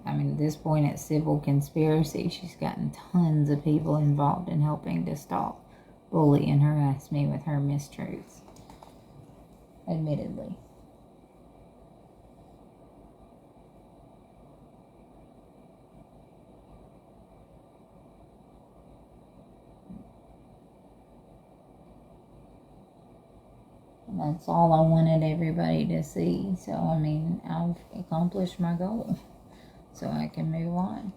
at this point, it's civil conspiracy. She's gotten tons of people involved in helping to stalk, bully, and harass me with her mistruths. Admittedly. That's all I wanted everybody to see. So, I've accomplished my goal. So I can move on.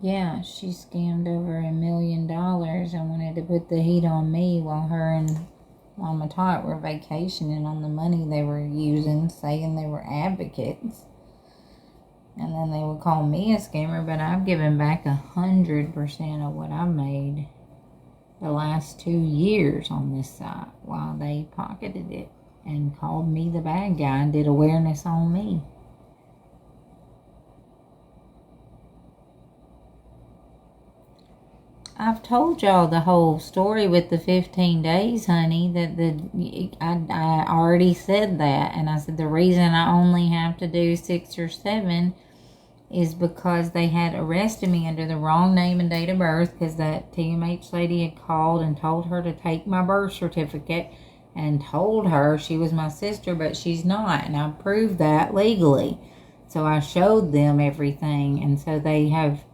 Yeah, she scammed over $1 million and wanted to put the heat on me while her and Mama Tot were vacationing on the money they were using, saying they were advocates. And then they would call me a scammer, but I've given back 100% of what I've made the last 2 years on this site while they pocketed it and called me the bad guy and did awareness on me. I've told y'all the whole story with the 15 days, honey, I already said that. And I said the reason I only have to do 6 or 7 is because they had arrested me under the wrong name and date of birth, because that TMH lady had called and told her to take my birth certificate and told her she was my sister, but she's not. And I proved that legally. So I showed them everything. And so they have...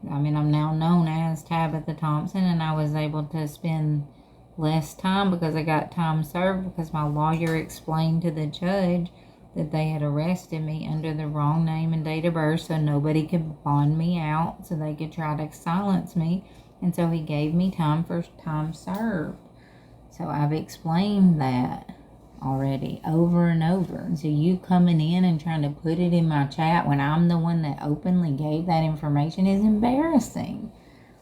I'm now known as Tabitha Thompson, and I was able to spend less time because I got time served because my lawyer explained to the judge that they had arrested me under the wrong name and date of birth so nobody could bond me out, so they could try to silence me, and so he gave me time for time served. So I've explained that already over and over. And so you coming in and trying to put it in my chat when I'm the one that openly gave that information is embarrassing.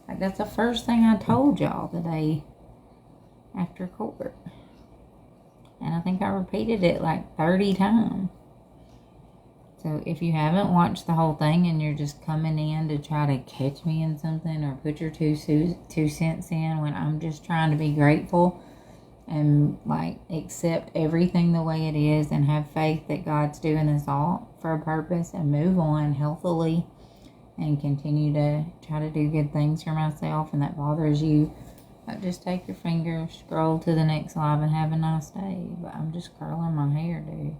Like, that's the first thing I told y'all the day after court. And I think I repeated it like 30 times. So if you haven't watched the whole thing and you're just coming in to try to catch me in something or put your 2 cents in when I'm just trying to be grateful and like accept everything the way it is and have faith that God's doing this all for a purpose and move on healthily and continue to try to do good things for myself, and that bothers you, just take your finger, scroll to the next live and have a nice day. But I'm just curling my hair, dude.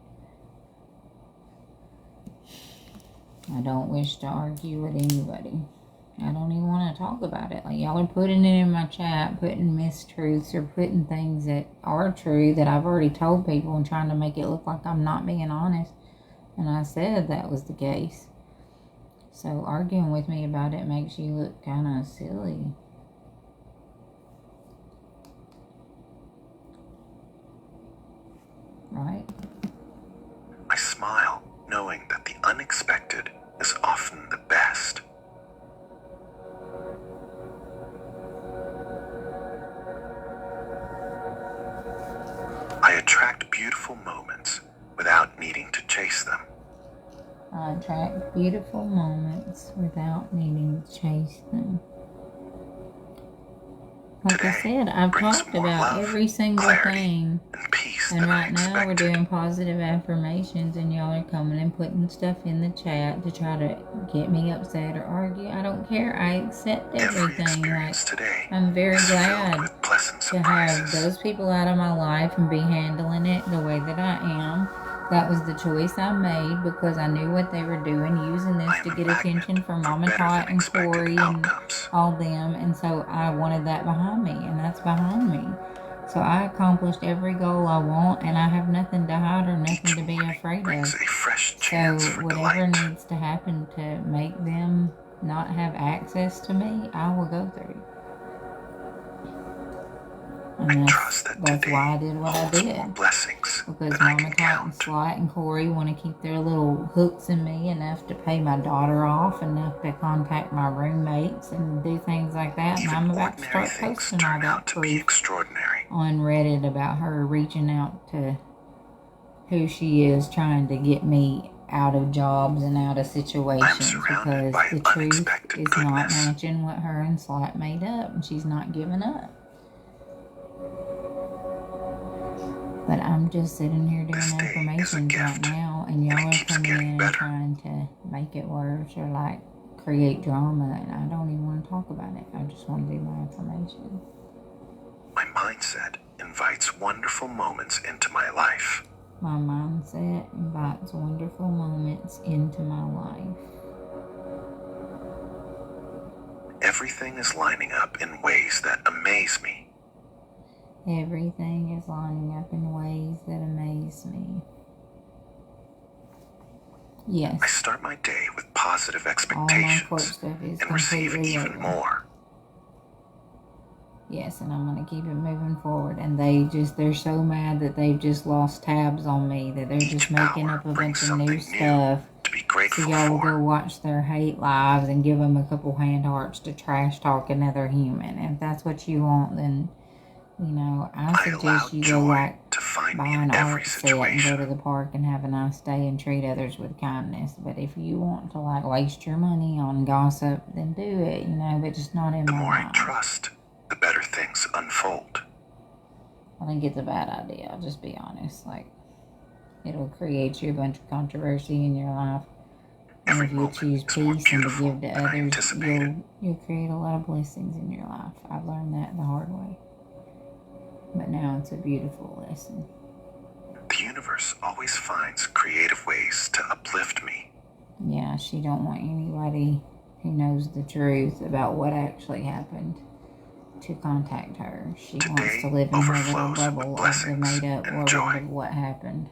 I don't wish to argue with anybody. I don't even want to talk about it. Like, y'all are putting it in my chat, putting mistruths or putting things that are true that I've already told people and trying to make it look like I'm not being honest. And I said that was the case. So arguing with me about it makes you look kind of silly. Right? I smile, knowing that the unexpected is often the best. I attract beautiful moments without needing to chase them. I attract beautiful moments without needing to chase them. Like I said, I've talked about every single thing. And right now we're doing positive affirmations and y'all are coming and putting stuff in the chat to try to get me upset or argue. I don't care. I accept everything. Like, I'm very glad to have those people out of my life and be handling it the way that I am. That was the choice I made because I knew what they were doing, using this to get attention from Mama Tot and Corey and all them. And so I wanted that behind me, and that's behind me. So I accomplished every goal I want, and I have nothing to hide or nothing to be afraid of. So whatever needs to happen to make them not have access to me, I will go through. And that's why I did what I did. Because Mama Tot and Slot and Corey want to keep their little hooks in me enough to pay my daughter off, enough to contact my roommates and do things like that. And I'm about to start posting all that proof on Reddit about her reaching out to who she is, trying to get me out of jobs and out of situations, because the truth is not matching what her and Slot made up, and she's not giving up. But I'm just sitting here doing affirmations right now, and y'all are coming in and trying to make it worse or like create drama, and I don't even want to talk about it. I just want to do my affirmation. My mindset invites wonderful moments into my life. My mindset invites wonderful moments into my life. Everything is lining up in ways that amaze me. Everything is lining up in ways that amaze me. Yes. I start my day with positive expectations and receive even more. Yes, and I'm going to keep it moving forward. And they're so mad that they've just lost tabs on me, that they're just making up a bunch of new stuff be So grateful y'all will go for. watch their hate lives and give them a couple hand hearts to trash talk another human. If that's what you want, then, you know, I I allow suggest you go joy like to find buy me an in every art set and go to situation. the park and have a nice day and treat others with kindness. But if you want to like waste your money on gossip, then do it, you know, but just not in The my more I life. trust, the better things unfold. I think it's a bad idea. I'll just be honest. Like, it'll create you a bunch of controversy in your life. And Every if you moment choose is more peace and to beautiful give to than I others, anticipated. you'll create a lot of blessings in your life. I've learned that the hard way. But now it's a beautiful lesson. The universe always finds creative ways to uplift me. Yeah, she don't want anybody who knows the truth about what actually happened to contact her. She wants to Today live in her little overflows with bubble of the blessings made up and world joy. of what happened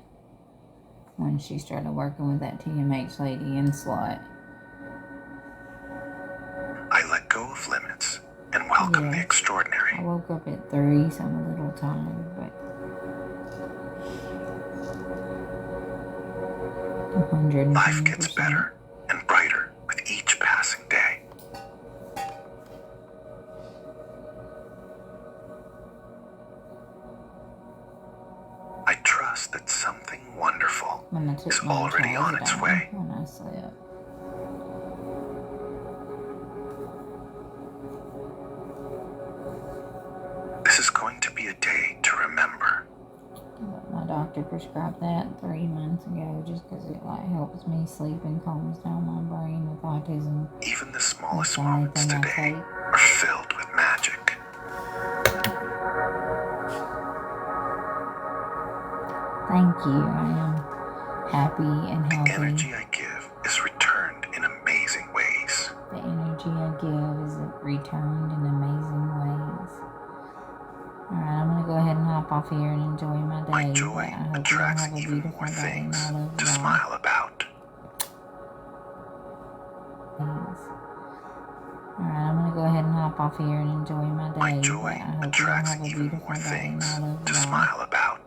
when she started working with that TMH lady in Slut. I let go of limits and welcome the Yes. extraordinary. I woke up at 3, so I'm a little tired, but 110%. Life gets better and brighter with each passing day. I trust that something wonderful When I took is my already on its down way. when I slept. This is going to be a day to remember. My doctor prescribed that 3 months ago just because it like helps me sleep and calms down my brain with autism. Even the That's smallest the only moments thing I today take. are filled with magic. Thank you. I am happy and The healthy. energy I give is returned in amazing ways. The energy I give is returned in amazing ways. Alright, I'm going to go ahead and hop off here and enjoy my day. My But joy I hope you all attracts have a even beautiful more day. things And I love to y'all. smile about. Thanks. Alright, I'm going to go ahead and hop off here and enjoy my day. My But joy I hope you all attracts have a even beautiful more day. And things I love to y'all. smile about.